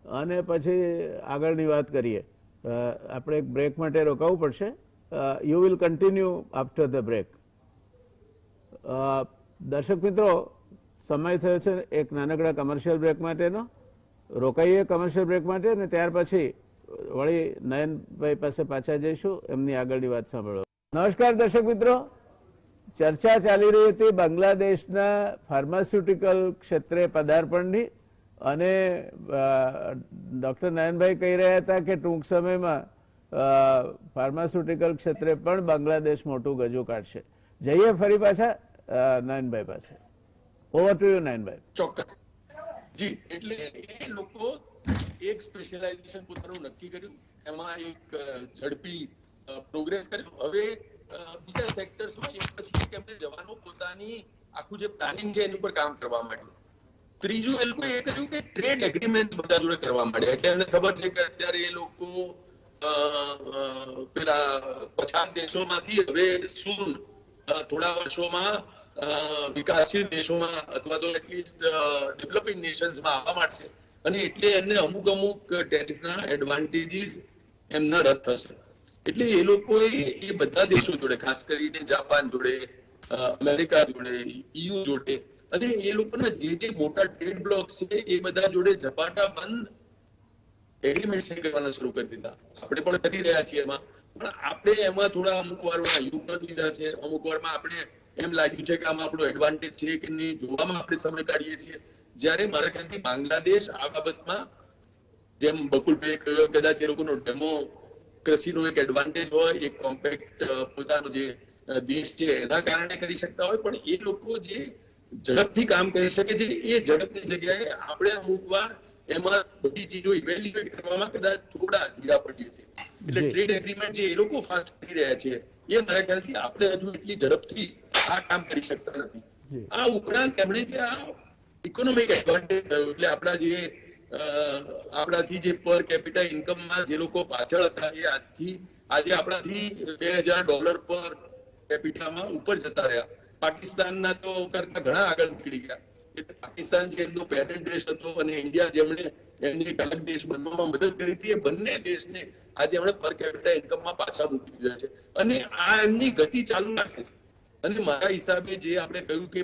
અને પછી આગળની વાત કરીએ. આપણે એક બ્રેક માટે રોકાવું પડશે. You will continue after the break. દર્શક મિત્રો, સમય થયો છે એક નાનકડા કમર્શિયલ બ્રેક માટેનો. રોકાઈએ કમર્શિયલ બ્રેક માટે અને ત્યાર પછી વળી નયનભાઈ પાસે પાછા જઈશું એમની આગળની વાત સાંભળો. નમસ્કાર દર્શક મિત્રો, ચર્ચા ચાલી રહી હતી બાંગ્લાદેશના ફાર્માસ્યુટિકલ ક્ષેત્રે પદાર્પણની અને ડોક્ટર નયનભાઈ કહી રહ્યા હતા કે ટૂંક સમયમાં ફાર્માસ્યુટિકલ ક્ષેત્રે પણ બાંગ્લાદેશ મોટું ગજુ કાઢશે. જઈએ ફરી પાછા નયનભાઈ પાસે. Over to you Nayanbhai. ચોક્કસ જી. એટલે એ લોકો એક સ્પેશિયલાઇઝેશન પોતાનું નક્કી કર્યું, એમાં એક ઝડપી પ્રોગ્રેસ કર્યો. હવે બીજા સેક્ટર્સમાં એક પછી એક એમને જવાનું પોતાની આખું જે પ્લાનિંગ છે એની ઉપર કામ કરવા માંડ્યું. ત્રીજું એ લોકો એ કર્યું કે ટ્રેડ એગ્રીમેન્ટ બધા જોડે કરવા માંડ્યા. એટલે એમને ખબર છે કે અત્યારે એ લોકો પેલા પછાત દેશોમાંથી હવે શું થોડા વર્ષોમાં વિકાસશીલ દેશોમાં અથવા તો એટલીસ્ટ ડેવલપિંગ નેશન્સમાં આવવા માંડશે. અને એટલે એમને અમુક ટેરિફના એડવાન્ટેજીસ એમના રદ થશે. એટલે એ લોકોએ એ બધા દેશો જોડે, ખાસ કરીને જાપાન જોડે, અમેરિકા જોડે, EU જોડે અને એ લોકોના જે મોટા ટ્રેડ બ્લોક્સ છે એ બધા જોડે ઝપાટા બંધ એગ્રીમેન્ટ કરવાના શરૂ કરી દીધા. આપણે પણ કરી રહ્યા છીએ એમાં. પણ આપણે એમાં થોડા અમુક વારમાં યુગન લીધા છે, અમુક વારમાં આપણે એમ લાગ્યું છે કે આમાં આપણો એડવાન્ટેજ છે કે નહીં, જોવામાં આપણે સમય કાઢીએ છીએ. જ્યારે મારા ખ્યાલથી બાંગ્લાદેશ આ બાબતમાં, જેમ બકુલભાઈ કહ્યું, કદાચ એ લોકોનો ડેમોક્રેસીનો એક એડવાન્ટેજ હોય, એક કોમ્પેક્ટ પોતાનો જે દેશ છે એના કારણે કરી શકતા હોય, પણ એ લોકો જે ઝડપથી કામ કરી શકે છે એ ઝડપની જગ્યાએ આપણે અમુક વાર એમાં બધી ચીજો ઇવેલ્યુએટ કરવામાં કદાચ થોડા ધીરા પડીએ છીએ. એટલે ટ્રેડ એગ્રીમેન્ટ જે એ લોકો ફાસ્ટ કરી રહ્યા છે એ મારા ખ્યાલથી આપણે હજુ એટલી ઝડપથી આ કામ કરી શકતા નથી. આ ઉપરાંત એમણે જે આ ઇકોનોમિક એડવાન્ટેજ થયો, એટલે આપણાથી જે પર કેપિટા ઇન્કમમાં જે લોકો પાછળ હતા એ આજે આપણાથી $2000 પર કેપિટામાં ઉપર જતા રહ્યા. પાકિસ્તાનના તો કરતા ઘણા આગળ નીકળી ગયા. એટલે પાકિસ્તાન જે એમનો પેરેન્ટ દેશ હતો અને ઇન્ડિયા જેમણે એમને એક અલગ દેશ બનવામાં મદદ કરી હતી, એ બંને દેશને આજે એમણે પર કેપિટા ઇન્કમમાં પાછા મૂકી દીધા છે. અને આ એમની ગતિ ચાલુ રાખે છે. અને મારા હિસાબે જે આપણે કહ્યું કે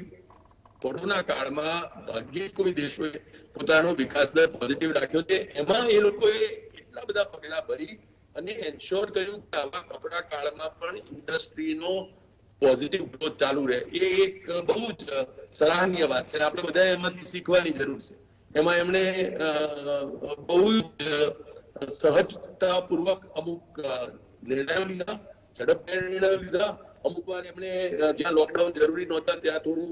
કોરોના કાળમાં ભાગ્યે જ કોઈ દેશોએ પોતાનો વિકાસ દર પોઝિટિવ રાખ્યો છે, એમાં એ લોકોએ એટલા બધા પગલા ભરી અને એન્શ્યોર કર્યું કે આવા કપડા કાળમાં પણ ઇન્ડસ્ટ્રીનો પોઝિટિવ ગ્રોથ ચાલુ રહે. એ એક બહુ જ સરાહનીય વાત છે. આપણે બધા એમાંથી શીખવાની જરૂર છે. એમાં એમણે બહુ જ સહજતાપૂર્વક અમુક નિર્ણયો લીધા, ઝડપથી નિર્ણયો લીધા. અમુક વાર એમણે જ્યાં લોકડાઉન જરૂરી નહોતા ત્યાં થોડું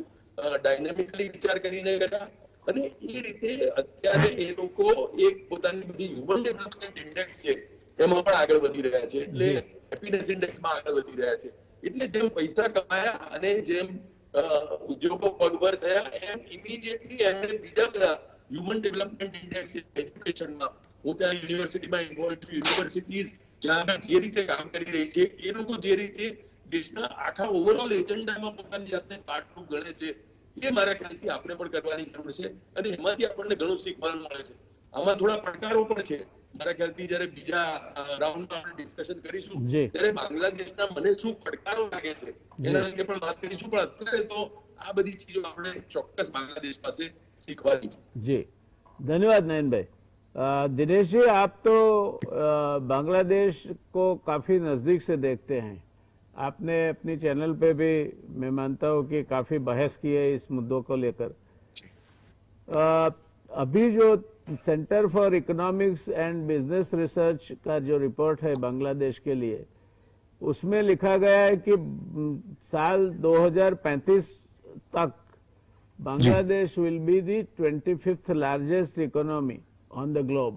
ડાયનેમિકલી વિચાર કરીને કર્યા. અને એ રીતે અત્યારે એ લોકો એક પોતાની બધી હ્યુમન ડેવલપમેન્ટ ઇન્ડેક્સ છે એમાં પણ આગળ વધી રહ્યા છે. એટલે હેપીનેસ ઇન્ડેક્સમાં આગળ વધી રહ્યા છે. એટલે જેમ પૈસા કમાયા અને જેમ ઉદ્યોગો પગભર થયા, એમ ઇમિડિયેટલી એમણે બીજા બધા હ્યુમન ડેવલપમેન્ટ ઇન્ડેક્સ એજ્યુકેશનમાં, હું ત્યાં યુનિવર્સિટીમાં ઇન્વોલ્વ છું, યુનિવર્સિટીઝ ત્યાં જે રીતે કામ કરી રહી છે, એ લોકો જે રીતે દેશના આખા ઓવરઓલ એજન્ડામાં પોતાની જાતને પાર્ટનર ગણે છે, એ મારા ખ્યાલથી આપણે પણ કરવાની જરૂર છે. અને એમાંથી આપણને ઘણું શીખવાનું મળે છે. આમાં થોડા પડકારો પણ છે. મારા ખ્યાલથી જયારે બીજા રાઉન્ડમાં આપણે ડિસ્કશન કરીશું ત્યારે બાંગ્લાદેશના મને શું પડકારો લાગે છે એના અંગે પણ વાત કરીશું. પણ અત્યારે તો આ બધી ચીજો આપણે ચોક્કસ બાंग्लादेश પાસે सीखवानी है। जी धन्यवाद नयन भाई। दिनेश जी, आप तो बांग्लादेश को काफ़ी नज़दीक से देखते हैं, आपने अपनी चैनल पे भी मैं मानता हूँ कि काफ़ी बहस की है इस मुद्दों को लेकर। अभी जो centre for economics and business research का जो रिपोर्ट है बांग्लादेश के लिए, उसमें लिखा गया है कि साल 2035 तक Bangladesh will be the 25th largest economy on the globe.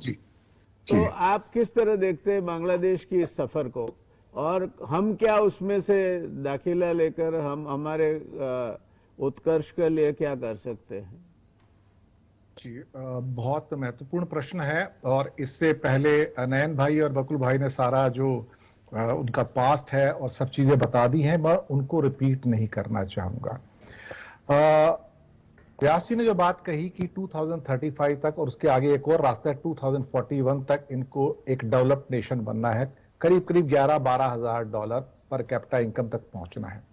तो आप किस तरह देखते हैं बांग्लादेश की इस सफर को, और हम क्या उसमें से दाखिला लेकर हम हमारे उत्कर्ष के लिए क्या कर सकते हैं? जी, बहुत महत्वपूर्ण प्रश्न है। और इससे पहले नयन भाई और बकुल भाई ने सारा जो उनका पास्ट है और सब चीजें बता दी हैं, मैं उनको रिपीट नहीं करना चाहूंगा। व्यास जी ने जो बात कही कि 2035 तक और उसके आगे एक और रास्ता है 2041 तक इनको एक डेवलप्ड नेशन बनना है, करीब करीब 11-12 हजार डॉलर पर कैपिटा इनकम तक पहुंचना है।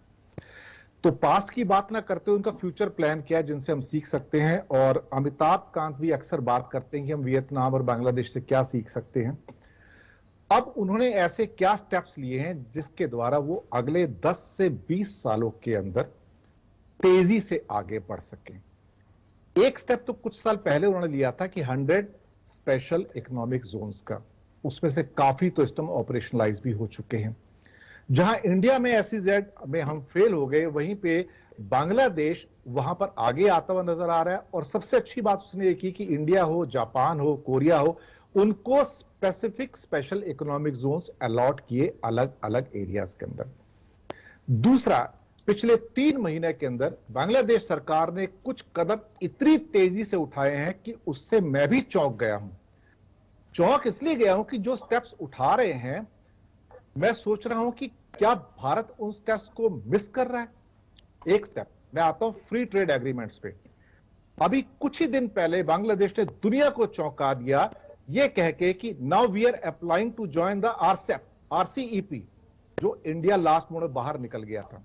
तो पास्ट की बात ना करते हुए उनका फ्यूचर प्लान क्या है जिनसे हम सीख सकते हैं, और अमिताभ कांत भी अक्सर बात करते हैं कि हम वियतनाम और बांग्लादेश से क्या सीख सकते हैं। अब उन्होंने ऐसे क्या स्टेप्स लिए हैं जिसके द्वारा वो अगले 10 से 20 सालों के अंदर तेजी से आगे बढ़ सकें। एक स्टेप तो कुछ साल पहले उन्होंने लिया था कि 100 स्पेशल इकोनॉमिक जोन्स का, उसमें से काफी तो इस टाइम ऑपरेशनलाइज भी हो चुके हैं। जहां इंडिया में SEZ में हम फेल हो गए, वहीं पे बांग्लादेश वहां पर आगे आता हुआ नजर आ रहा है। और सबसे अच्छी बात उसने ये की कि इंडिया हो, जापान हो, कोरिया हो, उनको specific special economic zones allot किए अलग अलग एरियाज के अंदर। दूसरा, पिछले 3 महीने के अंदर बांग्लादेश सरकार ने कुछ कदम इतनी तेजी से उठाए हैं कि उससे मैं भी चौंक गया हूं। चौंक इसलिए गया हूं कि जो स्टेप्स उठा रहे हैं, मैं सोच रहा हूं कि क्या भारत उन स्टेप्स को मिस कर रहा है। एक स्टेप मैं आता हूं फ्री ट्रेड एग्रीमेंट्स पे। अभी कुछ ही दिन पहले बांग्लादेश ने दुनिया को चौंका दिया यह कह के कि now we are applying to join the RCEP, जो इंडिया लास्ट मोमेंट बाहर निकल गया था।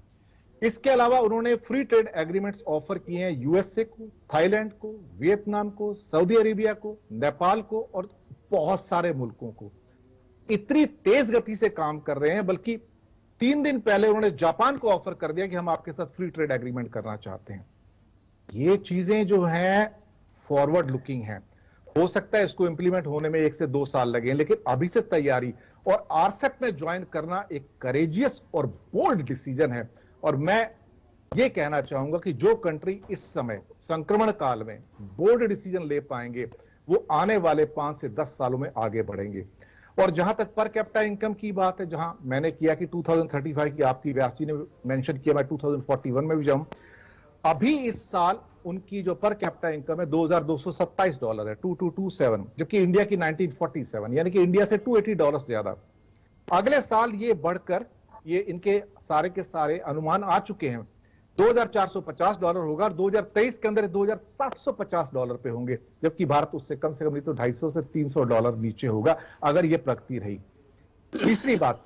इसके अलावा उन्होंने फ्री ट्रेड एग्रीमेंट्स ऑफर किए हैं USA को, थाईलैंड को, वियतनाम को, सऊदी अरेबिया को, नेपाल को और बहुत सारे मुल्कों को। इतनी तेज गति से काम कर रहे हैं, बल्कि 3 दिन पहले उन्होंने जापान को ऑफर कर दिया कि हम आपके साथ फ्री ट्रेड एग्रीमेंट करना चाहते हैं। ये चीजें जो हैं फॉरवर्ड लुकिंग हैं। हो सकता है इसको इंप्लीमेंट होने में 1 से 2 साल लगे, लेकिन अभी से तैयारी। और RCEP में ज्वाइन करना एक करेजियस और बोल्ड डिसीजन है। और मैं ये कहना चाहूंगा कि जो कंट्री इस समय संक्रमण काल में बोल्ड डिसीजन ले पाएंगे, वो आने वाले 5 से 10 सालों में आगे बढ़ेंगे। और जहां तक पर कैपिटा इनकम की बात है, जहां मैंने किया कि 2035 की आपकी व्यास जी ने मेंशन किया, मैं 2041 में भी जाऊं। अभी इस साल उनकी जो पर कैपिटा इनकम है $2227 है, 2227, जबकि इंडिया की 1947, यानी कि इंडिया से $280 ज्यादा। अगले साल ये बढ़कर ये इनके सारे के सारे अनुमान आ चुके हैं, $2450 होगा और 2023 के अंदर $2750 पे होंगे, जबकि भारत उससे कम से कम नहीं तो $250 से $300 नीचे होगा अगर ये प्रगति रही। तीसरी बात,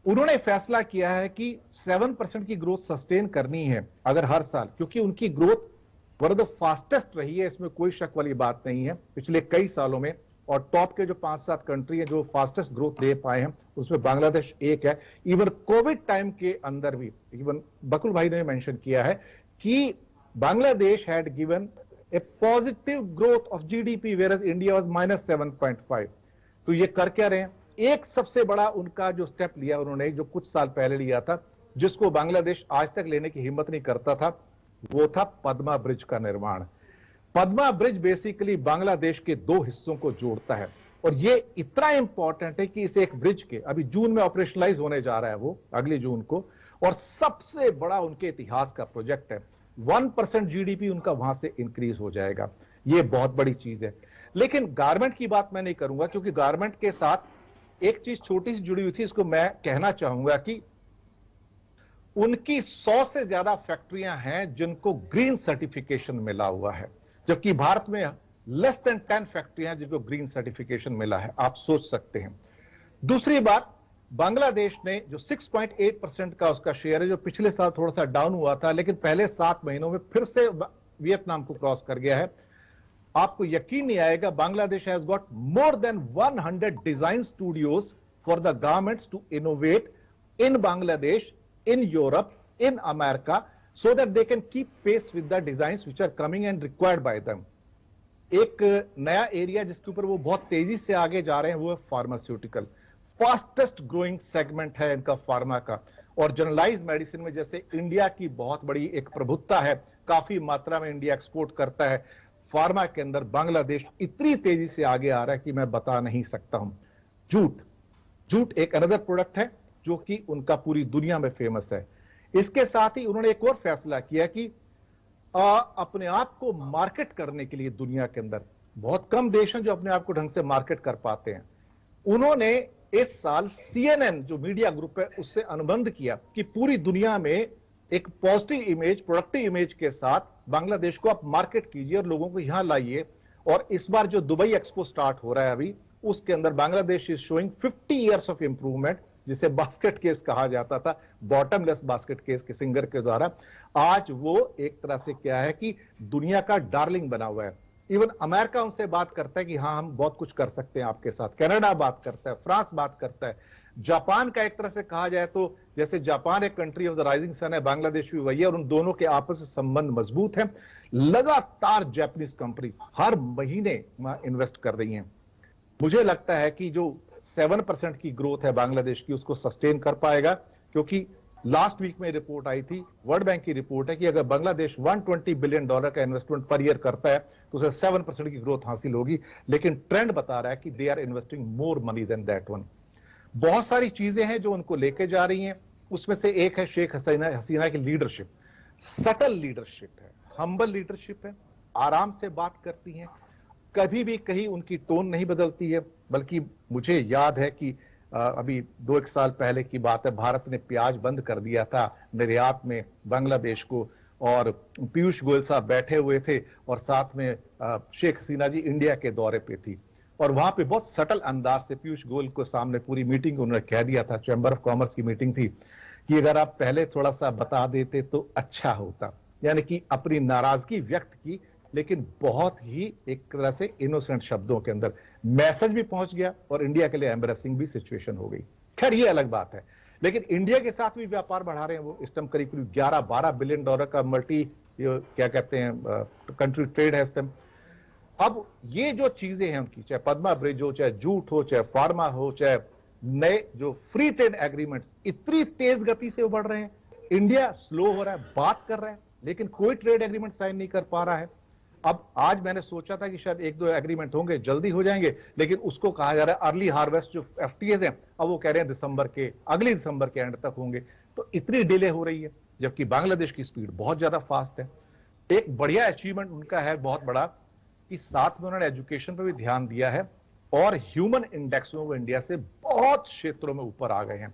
उन्होंने फैसला किया है कि 7% की ग्रोथ सस्टेन करनी है अगर हर साल, क्योंकि उनकी growth one of the fastest रही है, इसमें कोई शक वाली बात नहीं है पिछले कई सालों में। और टॉप के जो 5-7 कंट्री हैं जो फास्टेस्ट ग्रोथ दे पाए हैं, उसमें बांग्लादेश एक है। इवन कोविड टाइम के अंदर भी, इवन बकुल भाई ने मेंशन किया है कि Bangladesh had given a positive growth of GDP where India was -7.5। तो ये कर क्या रहे हैं? एक सबसे बड़ा उनका जो स्टेप लिया उन्होंने, जो कुछ साल पहले लिया था, जिसको बांग्लादेश आज तक लेने की हिम्मत नहीं करता था, वो था पद्मा ब्रिज का निर्माण। पद्मा ब्रिज बेसिकली बांग्लादेश के 2 हिस्सों को जोड़ता है और ये इतना इंपॉर्टेंट है कि इस एक ब्रिज के अभी जून में ऑपरेशनलाइज होने जा रहा है, वो अगले जून को, और सबसे बड़ा उनके इतिहास का प्रोजेक्ट है। 1% GDP उनका वहां से इंक्रीज हो जाएगा। ये बहुत बड़ी चीज है। लेकिन गारमेंट की बात मैं नहीं करूंगा, क्योंकि गारमेंट के साथ एक चीज छोटी सी जुड़ी हुई थी, इसको मैं कहना चाहूंगा कि उनकी 100 से ज्यादा फैक्ट्रियां हैं जिनको ग्रीन सर्टिफिकेशन मिला हुआ है, जबकि भारत में लेस देन 10 फैक्ट्रियां हैं जिनको ग्रीन सर्टिफिकेशन मिला है। आप सोच सकते हैं। दूसरी बात, बांग्लादेश ने जो 6.8% का उसका शेयर है, जो पिछले साल थोड़ा सा डाउन हुआ था, लेकिन पहले 7 महीनों में फिर से वियतनाम को क्रॉस कर गया है। आपको यकीन नहीं आएगा, Bangladesh has got more than 100 design studios for the governments to innovate in Bangladesh, in Europe, in America, so that they can keep pace with the designs which are coming and required by them. एक नया एरिया जिसके ऊपर वो बहुत तेजी से आगे जा रहे हैं वो है फार्मास्यूटिकल। फास्टेस्ट ग्रोइंग सेगमेंट है इनका फार्मा का। और जनरलाइज मेडिसिन में जैसे इंडिया की बहुत बड़ी एक प्रभुत्ता है, काफी मात्रा में इंडिया एक्सपोर्ट करता है, फार्मा के अंदर बांग्लादेश इतनी तेजी से आगे आ रहा है कि मैं बता नहीं सकता हूं। जूट एक अनदर प्रोडक्ट है जो कि उनका पूरी दुनिया में फेमस है। इसके साथ ही उन्होंने एक और फैसला किया कि अपने आप को मार्केट करने के लिए दुनिया के अंदर बहुत कम देश हैं जो अपने आप को ढंग से मार्केट कर पाते हैं। उन्होंने इस साल CNN जो मीडिया ग्रुप है उससे अनुबंध किया कि पूरी दुनिया में एक पॉजिटिव इमेज, प्रोडक्टिव इमेज के साथ बांग्लादेश को आप मार्केट कीजिए और लोगों को यहां लाइए। और इस बार जो दुबई एक्सपो स्टार्ट हो रहा है अभी, उसके अंदर Bangladesh is showing 50 years of improvement, जिसे बास्केट केस कहा जाता था, बॉटमलेस बास्केट केस के सिंगर के द्वारा। आज वो एक तरह से क्या है कि दुनिया का डार्लिंग बना हुआ है। इवन अमेरिका उनसे बात करता है कि हाँ हम बहुत कुछ कर सकते हैं आपके साथ, कनाडा बात करता है, फ्रांस बात करता है, जापान का एक तरह से कहा जाए तो जैसे जापान एक country of the rising sun है, बांग्लादेश भी वही है, और उन दोनों के आपस में संबंध मजबूत है। लगातार जापानीज कंपनीज हर महीने इन्वेस्ट कर रही हैं। मुझे लगता है कि जो 7% की ग्रोथ है बांग्लादेश की, उसको सस्टेन कर पाएगा, क्योंकि लास्ट वीक में रिपोर्ट आई थी, वर्ल्ड बैंक की रिपोर्ट है कि अगर बांग्लादेश $120 बिलियन का इन्वेस्टमेंट पर ईयर करता है तो उसे 7% की ग्रोथ हासिल होगी। लेकिन ट्रेंड बता रहा है कि they are investing more money than that one. बहुत सारी चीजें हैं जो उनको लेके जा रही हैं, उसमें से एक है शेख हसीना की लीडरशिप। सटल लीडरशिप है, हम्बल लीडरशिप है, आराम से बात करती हैं, कभी भी कहीं उनकी टोन नहीं बदलती है। बल्कि मुझे याद है कि अभी 2-1 साल पहले की बात है, भारत ने प्याज बंद कर दिया था निर्यात में बांग्लादेश को, और पीयूष गोयल साहब बैठे हुए थे और साथ में शेख हसीना जी इंडिया के दौरे पे थी, और वहां पे बहुत सटल अंदाज से पीयूष गोयल को सामने पूरी मीटिंग उन्होंने कह दिया था, चैम्बर ऑफ कॉमर्स की मीटिंग थी, कि अगर आप पहले थोड़ा सा बता देते तो अच्छा होता। यानी कि अपनी नाराजगी व्यक्त की, लेकिन बहुत ही एक तरह से इनोसेंट शब्दों के अंदर मैसेज भी पहुंच गया और इंडिया के लिए एम्बैरेसिंग भी सिचुएशन हो गई। खैर ये अलग बात है, लेकिन इंडिया के साथ भी व्यापार बढ़ा रहे हैं वो। इस टाइम करीब 11-12 बिलियन डॉलर का मल्टी क्या कहते हैं कंट्री ट्रेड है इस टाइम। अब ये जो चीजें हैं उनकी, चाहे पद्मा ब्रिज हो, चाहे जूट हो, चाहे फार्मा हो, चाहे नए जो फ्री ट्रेड एग्रीमेंट्स इतनी तेज गति से बढ़ रहे हैं। इंडिया स्लो हो रहा है, बात कर रहा है, लेकिन कोई ट्रेड एग्रीमेंट साइन नहीं कर पा रहा है। अब आज मैंने सोचा था कि शायद 1-2 एग्रीमेंट होंगे, जल्दी हो जाएंगे, लेकिन उसको कहा जा रहा है अर्ली हार्वेस्ट जो FTAs हैं, अब वो कह रहे हैं अगले दिसंबर के एंड तक होंगे। तो इतनी डिले हो रही है, जबकि बांग्लादेश की स्पीड बहुत ज्यादा फास्ट है। एक बढ़िया अचीवमेंट उनका है बहुत बड़ा, कि साथ में उन्होंने एजुकेशन पर भी ध्यान दिया है, और ह्यूमन इंडेक्स में वो इंडिया से बहुत क्षेत्रों में ऊपर आ गए हैं,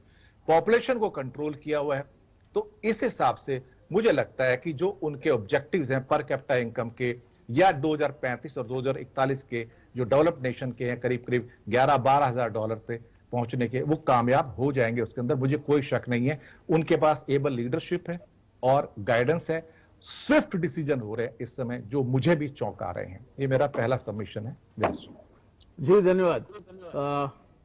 पॉपुलेशन को कंट्रोल किया हुआ है। तो इस हिसाब से मुझे लगता है कि जो उनके ऑब्जेक्टिव्स हैं पर कैपिटा इनकम के, या 2035 और 2041 के जो डेवलप्ड नेशन के हैं, करीब करीब 11-12 हजार डॉलर पे पहुंचने के, वो कामयाब हो जाएंगे। उसके अंदर मुझे कोई शक नहीं है। उनके पास एबल लीडरशिप है और गाइडेंस है, स्विफ्ट डिसीजन हो रहे हैं इस समय, जो मुझे भी चौंका रहे हैं। ये मेरा पहला सबमिशन है। જી ધન્યવાદ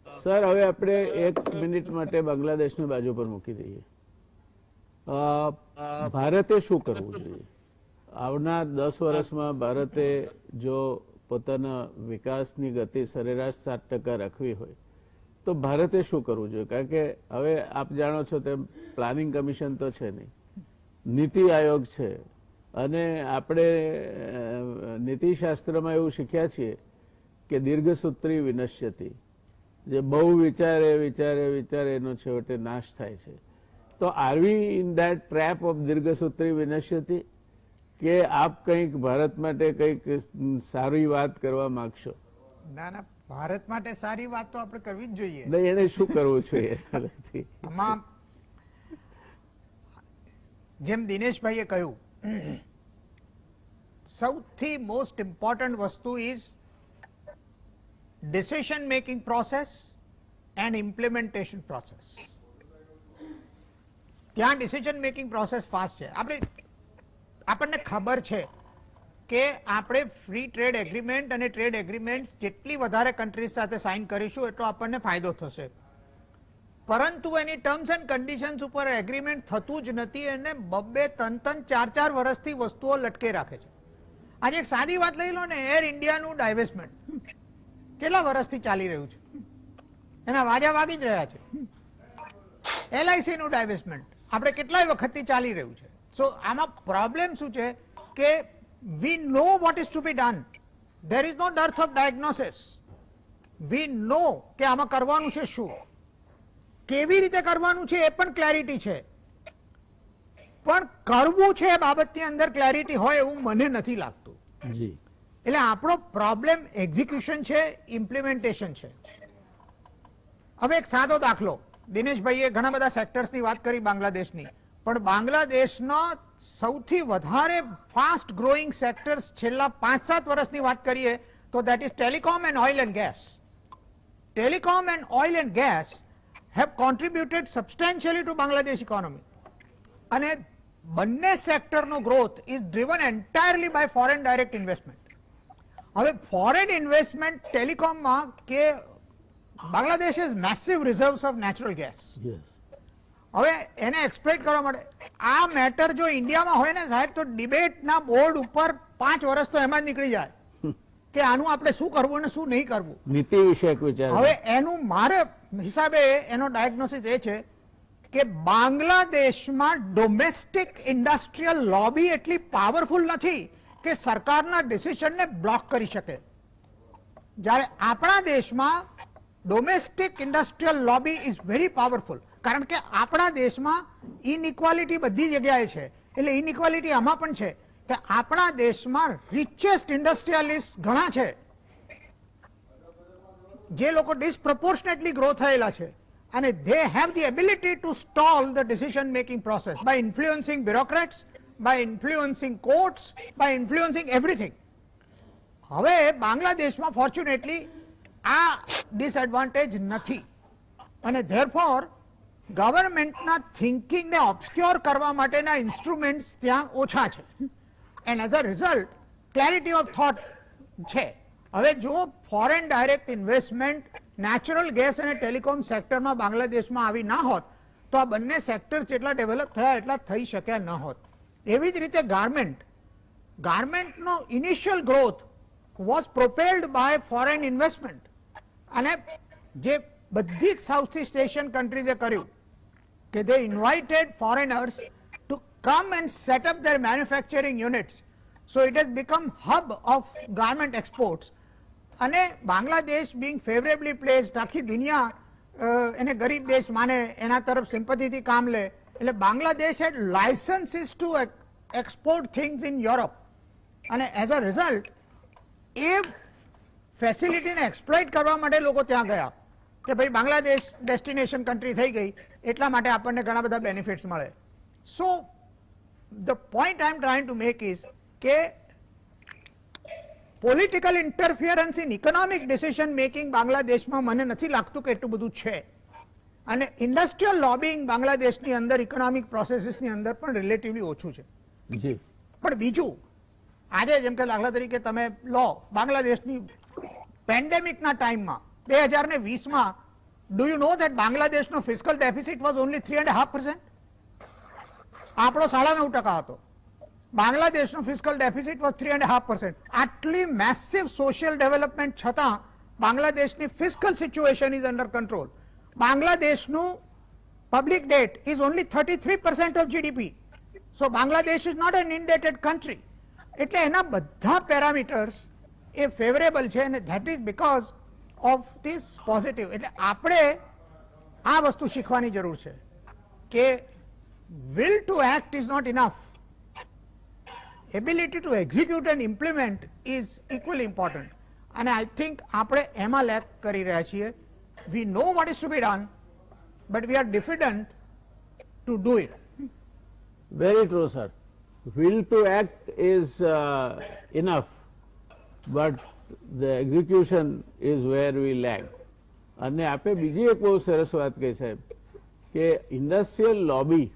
સર। હવે આપણે 1 મિનિટ માટે બાંગ્લાદેશને બાજુ પર મૂકી દઈએ। ભારતે શું કરવું જોઈએ? આવનાર 10 વર્ષમાં ભારતે જો પોતાના વિકાસની ગતિ સરેરાશ 7% રાખવી હોય તો ભારતે શું કરવું જોઈએ? કારણ કે હવે આપ જાણો છો તેમ પ્લાનિંગ કમિશન તો છે નહીં, નીતિ આયોગ છે, અને આપણે નીતિશાસ્ત્રમાં એવું શીખ્યા છીએ કે દીર્ઘસૂત્રી વિનશ્યતિ, જે બહુ વિચારે વિચારે વિચારે એનો છેવટે નાશ થાય છે। તો are we in that trap of દીર્ઘસૂત્રી વિનશ્યતિ, કે આપ કંઈક ભારત માટે કંઈક સારી વાત કરવા માંગશો? ના ના, ભારત માટે સારી વાત તો આપણે કરવી જ જોઈએ। નહીં, એને શું કરવું જોઈએ? આમાં જેમ દિનેશભાઈએ કહ્યું, સૌથી મોસ્ટ ઇમ્પોર્ટન્ટ વસ્તુ is decision making process and implementation process. ત્યાં decision making process fast છે। આપણને ખબર છે કે આપણે ફ્રી ટ્રેડ એગ્રીમેન્ટ અને ટ્રેડ એગ્રીમેન્ટ જેટલી વધારે કન્ટ્રીઝ સાથે સાઇન કરીશું એટલો આપણને ફાયદો થશે, પરંતુ એની ટર્મ્સ એન્ડ કન્ડિશન્સ ઉપર એગ્રીમેન્ટ થતું જ નથી, અને 2-3 4 વર્ષથી વસ્તુઓ લટકે રાખે છે। આજે એક સાદી વાત લઈ લો ને, એર ઇન્ડિયાનું ડાયવેસ્ટમેન્ટ કેટલા વર્ષથી ચાલી રહ્યું છે? એના વાજા વાગી જ રહ્યા છે. LIC નું ડાયવેસ્ટમેન્ટ આપણે કેટલાય વખતથી ચાલી રહ્યું છે. સો આમાં પ્રોબ્લેમ શું છે કે we know what is to be done. There is no dearth of diagnosis. We know કે આમાં કરવાનું છે શું, કેવી રીતે કરવાનું છે એ પણ ક્લેરિટી છે, પણ કરવું છે એ બાબતની અંદર ક્લેરિટી હોય એવું મને નથી લાગતું. જી એટલે આપણો પ્રોબ્લેમ એક્ઝિક્યુશન છે, ઇમ્પ્લિમેન્ટેશન છે. હવે એક સાદો દાખલો, દિનેશભાઈએ ઘણા બધા સેક્ટર્સની વાત કરી બાંગ્લાદેશની, પણ બાંગ્લાદેશના સૌથી વધારે ફાસ્ટ ગ્રોઈંગ સેક્ટર્સ છેલ્લા 5-7 વર્ષની વાત કરીએ તો that is telecom and oil and gas. Telecom and oil and gas have contributed substantially to Bangladesh economy. અને બંને સેક્ટરનો growth is driven entirely by foreign direct investment. હવે ફોરેન ઇન્વેસ્ટમેન્ટ ટેલિકોમમાં કે Bangladesh is massive reserves of natural gas. હવે એને એક્સપ્લોઇટ કરવા માટે આ મેટર જો ઇન્ડિયામાં હોય ને સાહેબ તો ડિબેટના બોર્ડ ઉપર 5 વર્ષ તો એમાં જ નીકળી જાય કે આનું આપણે શું કરવું અને શું નહીં કરવું, નીતિ વિષયક વિચાર. હવે એનું મારે હિસાબે એનો ડાયગ્નોસિસ એ છે કે બાંગ્લાદેશમાં ડોમેસ્ટિક ઇન્ડસ્ટ્રીયલ લોબી એટલી પાવરફુલ નથી કે સરકારના ડિસિઝનને બ્લોક કરી શકે. જ્યારે આપણા દેશમાં domestic industrial lobby is very powerful, કારણ કે આપણા દેશમાં ઇનઇક્વાલિટી બધી જગ્યાએ છે. એટલે ઇનઇક્વાલિટી આમાં પણ છે કે આપણા દેશમાં રિચેસ્ટ ઇન્ડસ્ટ્રીયલિસ્ટ ઘણા છે જે લોકો ડિસપ્રોપોર્શનેટલી ગ્રો થયેલા છે, અને they have the ability to stall the decision making process by influencing bureaucrats, by influencing courts, by influencing everything. હવે બાંગ્લાદેશમાં ફોર્ચ્યુનેટલી આ ડિસએડવાન્ટેજ નથી, અને therefore ગવર્મેન્ટના થિંકિંગને ઓબ્સ્ક્યોર કરવા માટેના ઇન્સ્ટ્રુમેન્ટ્સ ત્યાં ઓછા છે, and as a result clarity of thought છે. હવે જો foreign direct investment natural gas અને ટેલિકોમ સેક્ટરમાં બાંગ્લાદેશમાં આવી ના હોત તો આ બંને સેક્ટર્સ જેટલા ડેવલપ થયા એટલા થઈ શક્યા ન હોત. એવી જ રીતે ગાર્મેન્ટનો initial growth was propelled by foreign investment, અને જે બધી જ સાઉથ ઇસ્ટ એશિયન કન્ટ્રીઝે કર્યું કે they invited foreigners to come and set up their manufacturing units. So it has become hub of garment exports. અને બાંગ્લાદેશ being favorably placed, આખી દુનિયા એને ગરીબ દેશ માને, એના તરફ સિમ્પથીથી કામ લે, એટલે Bangladesh had licenses to export things in Europe, અને as a result એ ફેસિલિટીને એક્સપ્લોઇટ કરવા માટે લોકો ત્યાં ગયા કે ભાઈ બાંગ્લાદેશ ડેસ્ટિનેશન કન્ટ્રી થઈ ગઈ એટલા માટે આપણને ઘણા બધા બેનિફિટ્સ મળે. So the point I am trying to make is કે political interference in economic decision making બાંગ્લાદેશમાં મને નથી લાગતું કે એટલું બધું છે, અને ઇન્ડસ્ટ્રીયલ લોબિંગ બાંગ્લાદેશની અંદર ઇકોનોમિક પ્રોસેસીસની અંદર પણ રિલેટિવલી ઓછું છે. પણ બીજું આજે જેમ કે દાખલા તરીકે તમે લો બાંગ્લાદેશની પેન્ડેમિકના ટાઈમમાં 2020માં ડુ યુ નો ધેટ બાંગ્લાદેશનો ફિસ્કલ ડેફિસિટ વોઝ ઓનલી 3.5%. આપણો 9.5% હતો. બાંગ્લાદેશનો ફિસ્કલ ડેફિસિટ વોઝ 3.5%. આટલી મેસિવ સોશિયલ ડેવલપમેન્ટ છતાં બાંગ્લાદેશની fiscal situation is under control. બાંગ્લાદેશનું public debt is only 33% of GDP. So Bangladesh is not an indebted country. એટલે એના બધા પેરામીટર્સ એ ફેવરેબલ છે, અને that is because of this positive. એટલે આપણે આ વસ્તુ શીખવાની જરૂર છે કે will to act is not enough. Ability to execute and implement is equally important. And I think આપણે એમાં લેક કરી રહ્યા છીએ. We know what is to be done, but we are diffident to do it. Very true, sir. Will to act is enough, but the execution is where we lag. અને આપે બીજી એક બહુ સરસ વાત કહી સાહેબ કે ઇન્ડસ્ટ્રીયલ લોબી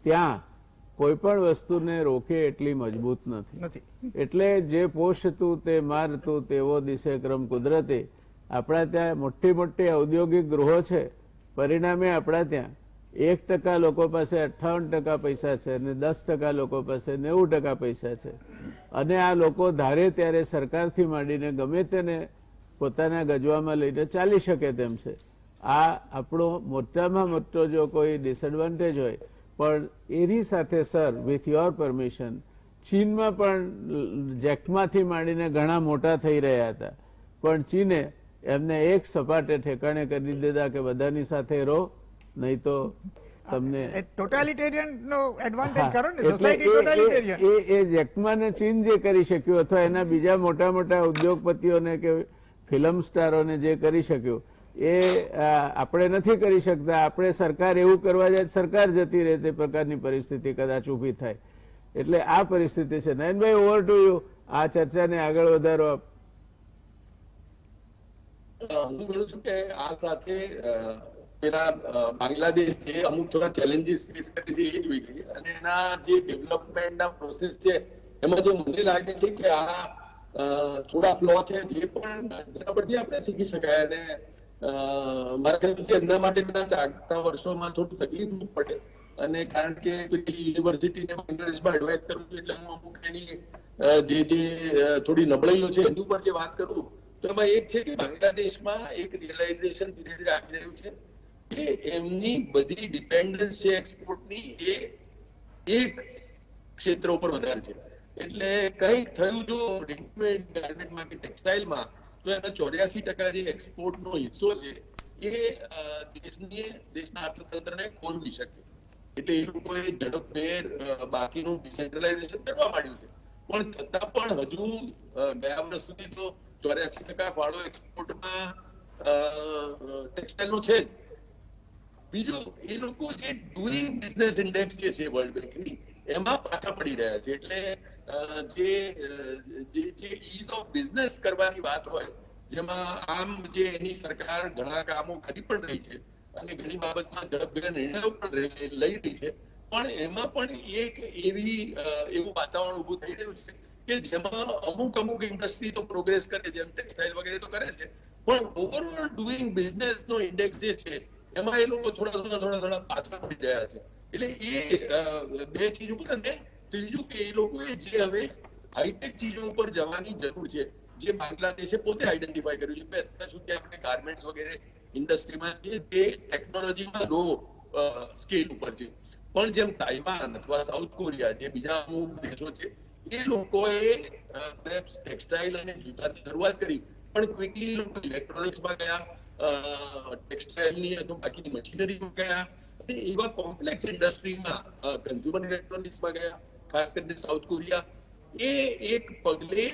ત્યાં કોઈ પણ વસ્તુને રોકે એટલી મજબૂત નથી. એટલે જે પોષતું તે મારતું તેવો દિશે ક્રમ કુદરતે. આપણા ત્યાં મોટી મોટી ઔદ્યોગિક ગૃહો છે, પરિણામે આપણા ત્યાં 1% લોકો પાસે 58% પૈસા છે અને 10% લોકો પાસે 90% પૈસા છે, અને આ લોકો ધારે ત્યારે સરકારથી માંડીને ગમે તેને પોતાના ગજવામાં લઈને ચાલી શકે તેમ છે. આ આપણો મોટામાં મોટો જો કોઈ ડિસએડવાન્ટેજ હોય, પણ એની સાથે સર વિથ યોર પરમિશન ચીનમાં પણ જેકમાંથી માંડીને ઘણા મોટા થઈ રહ્યા હતા, પણ ચીને એમને એક સપાટે ઠેકાણે કરી દીધા કે બધાની સાથે રહો, નહીં તો તમને ટોટાલિટેરિયન નો એડવાન્ટેજ કરો ને, એટલે સોસાયટી ટોટાલિટેરિયન. એ જેકમાં ને ચીન જે કરી શક્યું અથવા એના બીજા મોટા મોટા ઉદ્યોગપતિઓને કે ફિલ્મ સ્ટારોને જે કરી શક્યું એ આપણે નથી કરી શકતા. આપણે સરકાર એવું કરવા જાય સરકાર જતી રહે તે પ્રકારની પરિસ્થિતિ કદાચ ઊભી થાય. એટલે આ પરિસ્થિતિ છે. નયનભાઈ, ઓવર ટુ યુ, આ ચર્ચાને આગળ વધારો આપ. હું ગણું છું કે આ સાથે પેલા બાંગ્લાદેશ જે અમુક થોડા ચેલેન્જીસ ફેસ કરે છે એ જોઈ લઈએ, અને એના જે ડેવલપમેન્ટના પ્રોસેસ છે એમાં જે મને લાગે છે કે આ થોડા ફ્લો છે જે પણ જેના પરથી આપણે શીખી શકાય. અને મારા ખ્યાલથી એમના માટે કદાચ આગળના વર્ષોમાં થોડું તકલીફ પડે, અને કારણ કે યુનિવર્સિટીને બાંગ્લાદેશમાં એડવાઇસ કરું છું એટલે હું અમુક એની જે થોડી નબળાઈઓ છે એની ઉપર જે વાત કરું તો એમાં એક છે કે બાંગ્લાદેશમાં એક રિયલાઇઝેશન ધીરે ધીરે આવી રહ્યું છે કે એમની બધી ડિપેન્ડન્સ છે એક્સપોર્ટની એ એક ક્ષેત્ર ઉપર વધારે છે. એટલે કંઈક થયું જો રેડીમેડ ગાર્મેન્ટમાં કે ટેક્સટાઇલમાં તો એના 84% જે એક્સપોર્ટનો હિસ્સો છે એ દેશના અર્થતંત્રને ખોરવી શકે. એટલે એ લોકોએ ઝડપભેર બાકીનું ડિસેન્ટ્રલાઇઝેશન કરવા માંડ્યું છે, પણ છતાં પણ હજુ ગયા વર્ષ સુધી તો 84% ફાળો એક્સપોર્ટમાં ટેક્સટાઇલનો છે જ. બીજું, એ લોકો જે ડુઈંગ બિઝનેસ ઇન્ડેક્સ જે છે વર્લ્ડ બેંકની એમાં પાછા પડી રહ્યા છે. એટલે જે ઈઝ ઓફ બિઝનેસ કરવાની વાત હોય, જેમાં આમ જે એની સરકાર ઘણા કામો કરી પણ રહી છે અને ઘણી બાબતમાં ઝડપભેર નિર્ણયો પણ લઈ રહી છે, પણ એમાં પણ એક એવું વાતાવરણ ઉભું થઈ રહ્યું છે કે જેમાં અમુક ઇન્ડસ્ટ્રી તો પ્રોગ્રેસ કરે, જેમ ટેક્સટાઇલ વગેરે તો કરે છે, પણ ઓવરઓલ ડુઈંગ બિઝનેસ નો ઇન્ડેક્સ જે છે એમાં એ લોકો થોડા પાછળ પડી રહ્યા છે. એટલે એ બે ચીજ ઉપર. અને ત્રીજું કે એ લોકોએ જે હવે હાઈટેક ચીજો ઉપર જવાની જરૂર છે, જે બાંગ્લાદેશે પોતે આઈડેન્ટિફાઈ કર્યું છે. અત્યાર સુધી આપણે ગાર્મેન્ટ્સ વગેરે ઇન્ડસ્ટ્રીમાં છે જે ટેકનોલોજીમાં લો સ્કેલ ઉપર છે, પણ જેમ તાઇવાન અથવા સાઉથ કોરિયા જે બીજા અમુક દેશો છે એ લોકોએ ટેક્સટાઇલ અને જૂતાથી શરૂઆત કરી, પણ ક્વિકલી એ લોકો ઇલેક્ટ્રોનિક્સમાં ગયા, ટેક્સટાઇલની અથવા બાકીની મશીનરીમાં ગયા, અને એવા કોમ્પ્લેક્સ ઇન્ડસ્ટ્રીમાં કન્ઝ્યુમર ઇલેક્ટ્રોનિક્સમાં ગયા, ખાસ કરીને સાઉથ કોરિયા. એ એક પગલે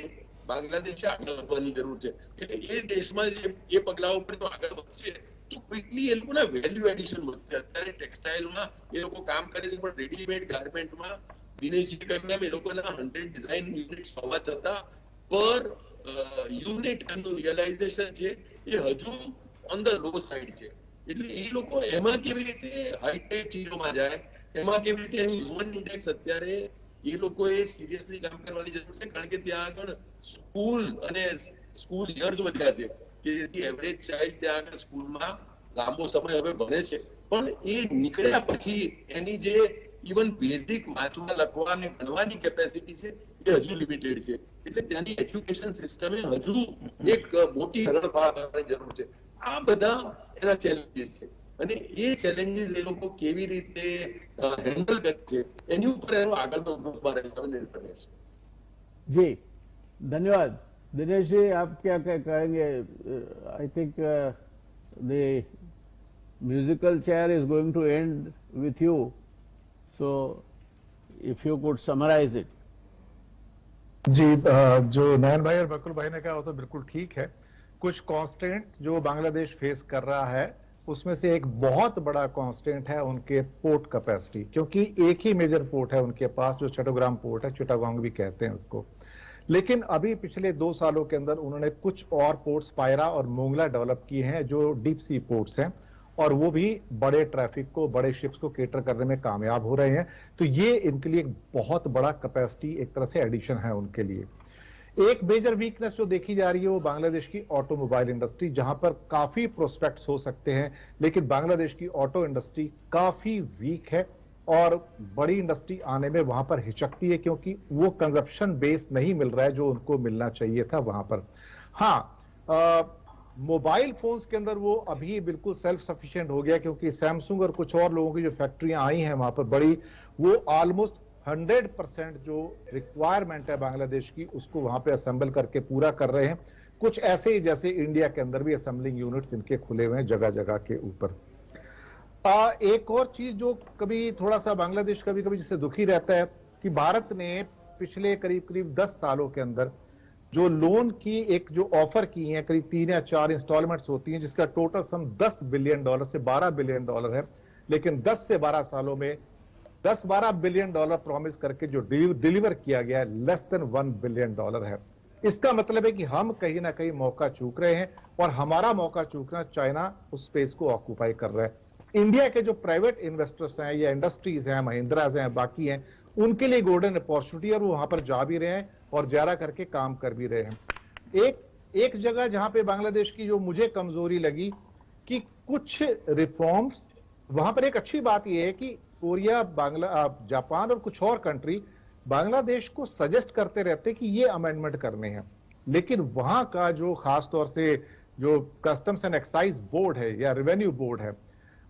બાંગ્લાદેશે આગળ વધવાની જરૂર છે. એટલે એ દેશમાં એ પગલા ઉપર જો આગળ વધશે તો ક્વિકલી એ લોકોના વેલ્યુ એડિશન વધશે. અત્યારે ટેક્સટાઇલમાં એ લોકો કામ કરે છે, પણ રેડીમેડ ગાર્મેન્ટમાં દિનેશજી કહ્યું એમ એ લોકોના 100 ડિઝાઇન યુનિટ્સ હોવા છતાં પર યુનિટ એનું રિયલાઇઝેશન છે એ હજુ ઓન ધ લો સાઈડ છે. એટલે એ લોકો એમાં કેવી રીતે હાઈટેક ચીજોમાં જાય, એમાં કેવી રીતે એનું હ્યુમન ઇન્ડેક્સ અત્યારે એ લોકોએ સિરિયસલી કામ કરવાની જરૂર છે, કારણ કે ત્યાં આગળ સ્કૂલ યર્સ વધ્યા છે કે જેથી એવરેજ ચાઇલ્ડ ત્યાં આગળ સ્કૂલમાં લાંબો સમય હવે ભણે છે, પણ એ નીકળ્યા પછી એની જે ઇવન બેઝિક વાંચવા લખવા અને ભણવાની કેપેસિટી છે એ હજુ લિમિટેડ છે. એટલે ત્યાંની એજ્યુકેશન સિસ્ટમે હજુ એક મોટી હરણફાળ કરવાની જરૂર છે. આ બધા એના ચેલેન્જીસ છે, અને એ ચેલેન્જીસ એ લોકો કેવી રીતે હેન્ડલ કરે છે એની ઉપર એનો આગળનો ગ્રુપમાં રહેશે, નિર્ભર રહેશે. જી धन्यवाद. दिनेश जी, आप क्या कहेंगे? I think the musical chair is going to end with you, so if you could summarise it. जी, जो नयन भाई और बकुल भाई ने कहा वो तो बिल्कुल ठीक है. कुछ कॉन्स्टेंट जो बांग्लादेश फेस कर रहा है उसमें से एक बहुत बड़ा कॉन्स्टेंट है उनके पोर्ट कैपेसिटी, क्योंकि एक ही मेजर पोर्ट है उनके पास जो चट्टग्राम पोर्ट है, चिटागोंग भी कहते हैं उसको. लेकिन अभी पिछले 2 सालों के अंदर उन्होंने कुछ और पोर्ट्स पायरा और मोंगला डेवलप किए हैं जो डीप सी पोर्ट्स हैं, और वो भी बड़े ट्रैफिक को, बड़े शिप्स को केटर करने में कामयाब हो रहे हैं. तो ये इनके लिए एक बहुत बड़ा कैपेसिटी एक तरह से एडिशन है उनके लिए. एक मेजर वीकनेस जो देखी जा रही है वो बांग्लादेश की ऑटोमोबाइल इंडस्ट्री, जहां पर काफी प्रोस्पेक्ट्स हो सकते हैं, लेकिन बांग्लादेश की ऑटो इंडस्ट्री काफी वीक है और बड़ी इंडस्ट्री आने में वहां पर हिचकती है, क्योंकि वो कंजप्शन बेस नहीं मिल रहा है जो उनको मिलना चाहिए था वहां पर. हाँ, मोबाइल फोन्स के अंदर वो अभी बिल्कुल सेल्फ सफिशिएंट हो गया, क्योंकि सैमसंग और कुछ और लोगों की जो फैक्ट्रियां आई हैं वहां पर बड़ी, वो ऑलमोस्ट 100% जो रिक्वायरमेंट है बांग्लादेश की उसको वहां पे असेंबल करके पूरा कर रहे हैं। कुछ ऐसे ही जैसे इंडिया के अंदर भी असेंबलिंग यूनिट्स इनके खुले हुए हैं जगह जगह के ऊपर। एक और चीज जो कभी थोड़ा सा बांग्लादेश कभी कभी जिससे दुखी रहता है कि भारत ने पिछले करीब करीब 10 सालों के अंदर जो लोन की एक जो ऑफर की है, करीब 3 या 4 इंस्टॉलमेंट्स होती हैं जिसका टोटल सम $10 बिलियन से $12 बिलियन है, लेकिन 10 से 12 सालों में 10-12 बिलियन प्रॉमिस करके जो डिलीवर किया गया है लेस देन $1 बिलियन है। इसका मतलब है कि हम कहीं ना कहीं मौका चूक रहे हैं, और हमारा मौका चूकना चाइना उस स्पेस को ऑक्यूपाई कर रहा है। इंडिया के जो प्राइवेट इन्वेस्टर्स हैं या इंडस्ट्रीज हैं, महिंद्राज हैं, बाकी हैं, उनके लिए गोल्डन अपॉर्चुनिटी, और वो वहां पर जा भी रहे हैं और ज्यादा करके काम कर भी रहे हैं। एक जगह जहां पे बांग्लादेश की जो मुझे कमजोरी लगी कि कुछ रिफॉर्म्स वहां पर, एक अच्छी बात यह है कि कोरिया, जापान और कुछ और कंट्री बांग्लादेश को सजेस्ट करते रहते कि ये अमेंडमेंट करने हैं, लेकिन वहां का जो खास तौर से जो कस्टम्स एंड एक्साइज बोर्ड है या रेवेन्यू बोर्ड है,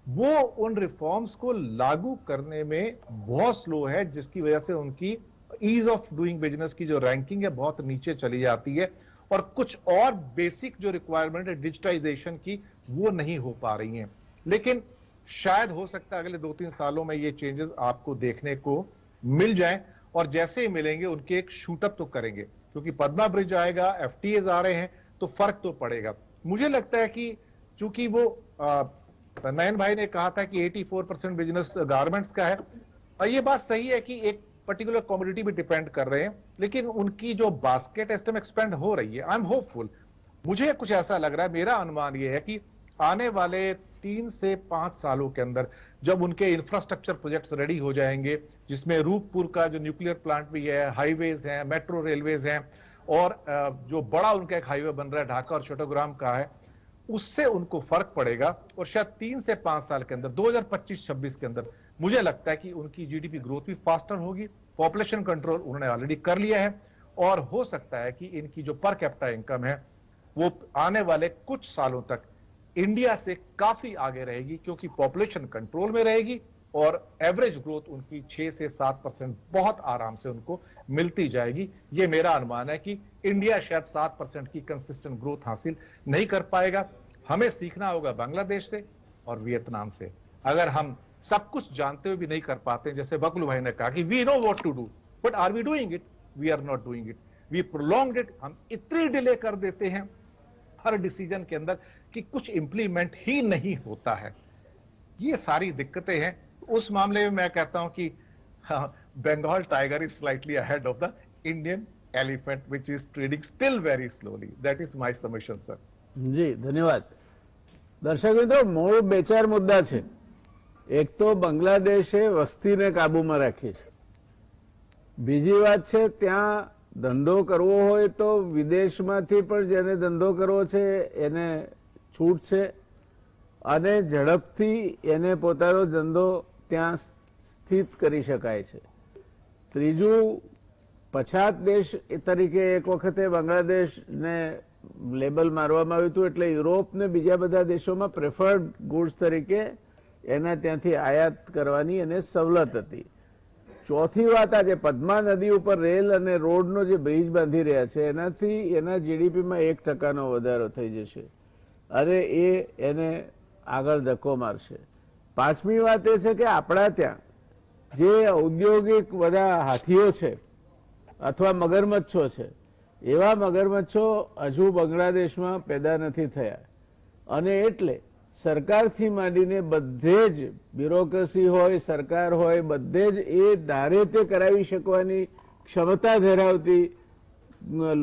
वो उन रिफॉर्म्स को लागू करने में बहुत स्लो है, जिसकी वजह से उनकी ईज ऑफ डूइंग बिजनेस की जो रैंकिंग है बहुत नीचे चली जाती है, और कुछ और बेसिक जो रिक्वायरमेंट है डिजिटाइजेशन की वो नहीं हो पा रही हैं। लेकिन शायद हो सकता है अगले 2-3 सालों में ये चेंजेस आपको देखने को मिल जाएं, और जैसे ही मिलेंगे उनके एक शूटअप तो करेंगे, क्योंकि पद्मा ब्रिज आएगा, एफटीएज आ रहे हैं, तो फर्क तो पड़ेगा। मुझे लगता है कि चूंकि वो नयन भाई ने कहा था कि 84% बिजनेस गारमेंट्स का है, और ये बात सही है कि एक पर्टिकुलर कमोडिटी भी डिपेंड कर रहे हैं, लेकिन उनकी जो बास्केट एस्टम एक्सपेंड हो रही है, आई एम होपफुल। मुझे कुछ ऐसा लग रहा है, मेरा अनुमान ये है कि आने वाले 3 से 5 सालों के अंदर जब उनके इंफ्रास्ट्रक्चर प्रोजेक्ट्स रेडी हो जाएंगे, जिसमें रूपपुर का जो न्यूक्लियर प्लांट भी है, हाईवेज हैं, मेट्रो रेलवेज हैं, और जो बड़ा उनका एक हाईवे बन रहा है ढाका और चट्टग्राम का है, उससे उनको फर्क पड़ेगा, और शायद 3 से 5 साल के अंदर 2025-26 के अंदर मुझे लगता है कि उनकी जीडीपी ग्रोथ भी फास्टर होगी। पॉपुलेशन कंट्रोल उन्होंने ऑलरेडी कर लिया है, और हो सकता है कि इनकी जो पर कैपिटा इनकम है वो आने वाले कुछ सालों तक इंडिया से काफी आगे रहेगी, क्योंकि पॉपुलेशन कंट्रोल में रहेगी और एवरेज ग्रोथ उनकी 6 से 7% बहुत आराम से उनको मिलती जाएगी। ये मेरा अनुमान है कि इंडिया शायद 7% की कंसिस्टेंट ग्रोथ हासिल नहीं कर पाएगा। हमें सीखना होगा बांग्लादेश से और वियतनाम से। अगर हम सब कुछ जानते हुए भी नहीं कर पाते, जैसे बकलू भाई ने कहा कि we know what to do, but are we doing it? We are not doing it, we prolonged it. हम इतनी डिले कर देते हैं हर डिसीजन के अंदर कि कुछ इंप्लीमेंट ही नहीं होता है। ये सारी दिक्कतें हैं। उस मामले में मैं कहता हूं कि Bengal tiger is slightly ahead of the Indian elephant which is trading still very slowly. That is my summation sir. જી ધન્યવાદ। દર્શક મિત્રો, મૂળ 2-4 મુદ્દા છે। એક તો બાંગ્લાદેશે વસ્તીને કાબુમાં રાખી છે, બીજી વાત છે ત્યાં ધંધો કરવો હોય તો વિદેશમાંથી પણ જેને ધંધો કરવો છે એને છૂટ છે, અને ઝડપથી એને પોતાનો ધંધો ત્યાં સ્થિત કરી શકાય છે। ત્રીજું, પછાત દેશ તરીકે એક વખતે બાંગ્લાદેશને લેબલ મારવામાં આવ્યું હતું, એટલે યુરોપ ને બીજા બધા દેશોમાં પ્રેફર્ડ ગુડ્સ તરીકે એના ત્યાંથી આયાત કરવાની એને સવલત હતી। ચોથી વાત, આજે પદ્મા નદી ઉપર રેલ અને રોડનો જે બ્રિજ બાંધી રહ્યા છે એનાથી એના જીડીપીમાં 1% વધારો થઈ જશે, અને એને આગળ ધક્કો મારશે। પાંચમી વાત એ છે કે આપણા ત્યાં જે ઔદ્યોગિક બધા હાથીઓ છે અથવા મગરમચ્છો છે, એવા મગરમચ્છો હજુ બાંગ્લાદેશમાં પેદા નથી થયા, અને એટલે સરકારથી માંડીને બધે જ બ્યુરોક્રેસી હોય, સરકાર હોય, બધે જ એ ધારે તે કરાવી શકવાની ક્ષમતા ધરાવતી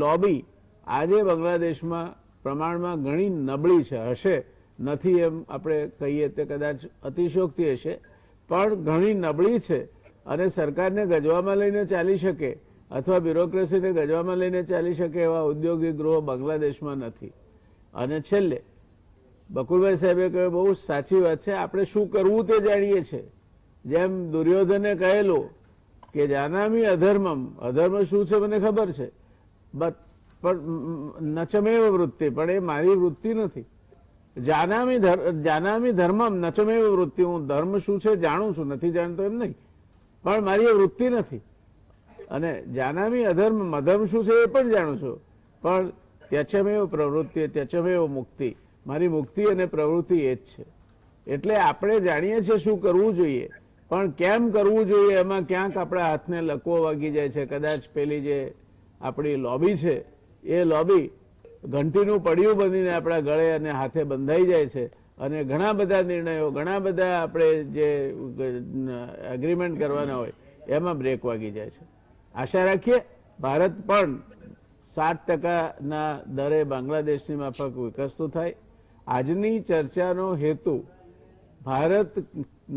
લોબી આજે બાંગ્લાદેશમાં પ્રમાણમાં ઘણી નબળી છે। હશે, નથી એમ આપણે કહીએ તે કદાચ અતિશયોક્તિ હશે, પણ ઘણી નબળી છે, અને સરકારને ગજવામાં લઈને ચાલી શકે અથવા બ્યુરોક્રેસીને ગજવામાં લઈને ચાલી શકે એવા ઔદ્યોગિક ગૃહો બાંગ્લાદેશમાં નથી। અને છેલ્લે બકુલભાઈ સાહેબે કહ્યું, બહુ સાચી વાત છે, આપણે શું કરવું તે જાણીએ છીએ। જેમ દુર્યોધને કહેલું કે જાનામી અધર્મમ, અધર્મ શું છે મને ખબર છે, બટ પણ નચમેવ વૃત્તિ, પણ એ મારી વૃત્તિ નથી. જાનામી ધર્મમ નચમેવ વૃત્તિ, હું ધર્મ શું છે જાણું છું, નથી જાણતો એમ નહીં, પણ મારી એ વૃત્તિ નથી. અને જાનામી અધર્મ, અધર્મ શું છે એ પણ જાણું છું, પણ ત્યચમેવ પ્રવૃત્તિ ત્યચમેવ મુક્તિ, મારી મુક્તિ અને પ્રવૃત્તિ એ જ છે. એટલે આપણે જાણીએ છીએ શું કરવું જોઈએ, પણ કેમ કરવું જોઈએ એમાં ક્યાંક આપણા હાથને લકવો વાગી જાય છે. કદાચ પેલી જે આપણી લોબી છે એ લોબી ઘંટીનું પડિયું બનીને આપણા ગળે અને હાથે બંધાઈ જાય છે, અને ઘણા બધા નિર્ણયો, ઘણા બધા આપણે જે એગ્રીમેન્ટ કરવાના હોય એમાં બ્રેક વાગી જાય છે. આશા રાખીએ ભારત પણ 7%ના દરે બાંગ્લાદેશની માફક વિકસતું થાય. આજની ચર્ચાનો હેતુ ભારત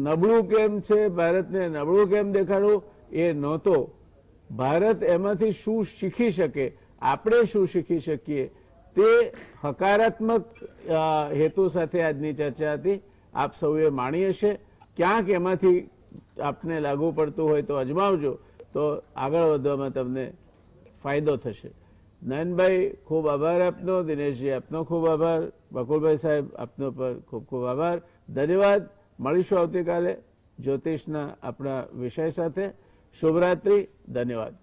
નબળું કેમ છે, ભારતને નબળું કેમ દેખાડવું એ નહોતો. ભારત એમાંથી શું શીખી શકે, આપણે શું શીખી શકીએ, તે હકારાત્મક હેતુ સાથે આજની ચર્ચા હતી. આપ સૌએ માણી હશે. ક્યાંક એમાંથી આપને લાગુ પડતું હોય તો અજમાવજો, તો આગળ વધવામાં તમને ફાયદો થશે. નયનભાઈ, ખૂબ આભાર આપનો. દિનેશજી, આપનો ખૂબ આભાર. બકુલભાઈ સાહેબ, આપનો પર ખૂબ ખૂબ આભાર. ધન્યવાદ. મળીશું આવતીકાલે જ્યોતિષના આપણા વિષય સાથે. શુભરાત્રી. ધન્યવાદ.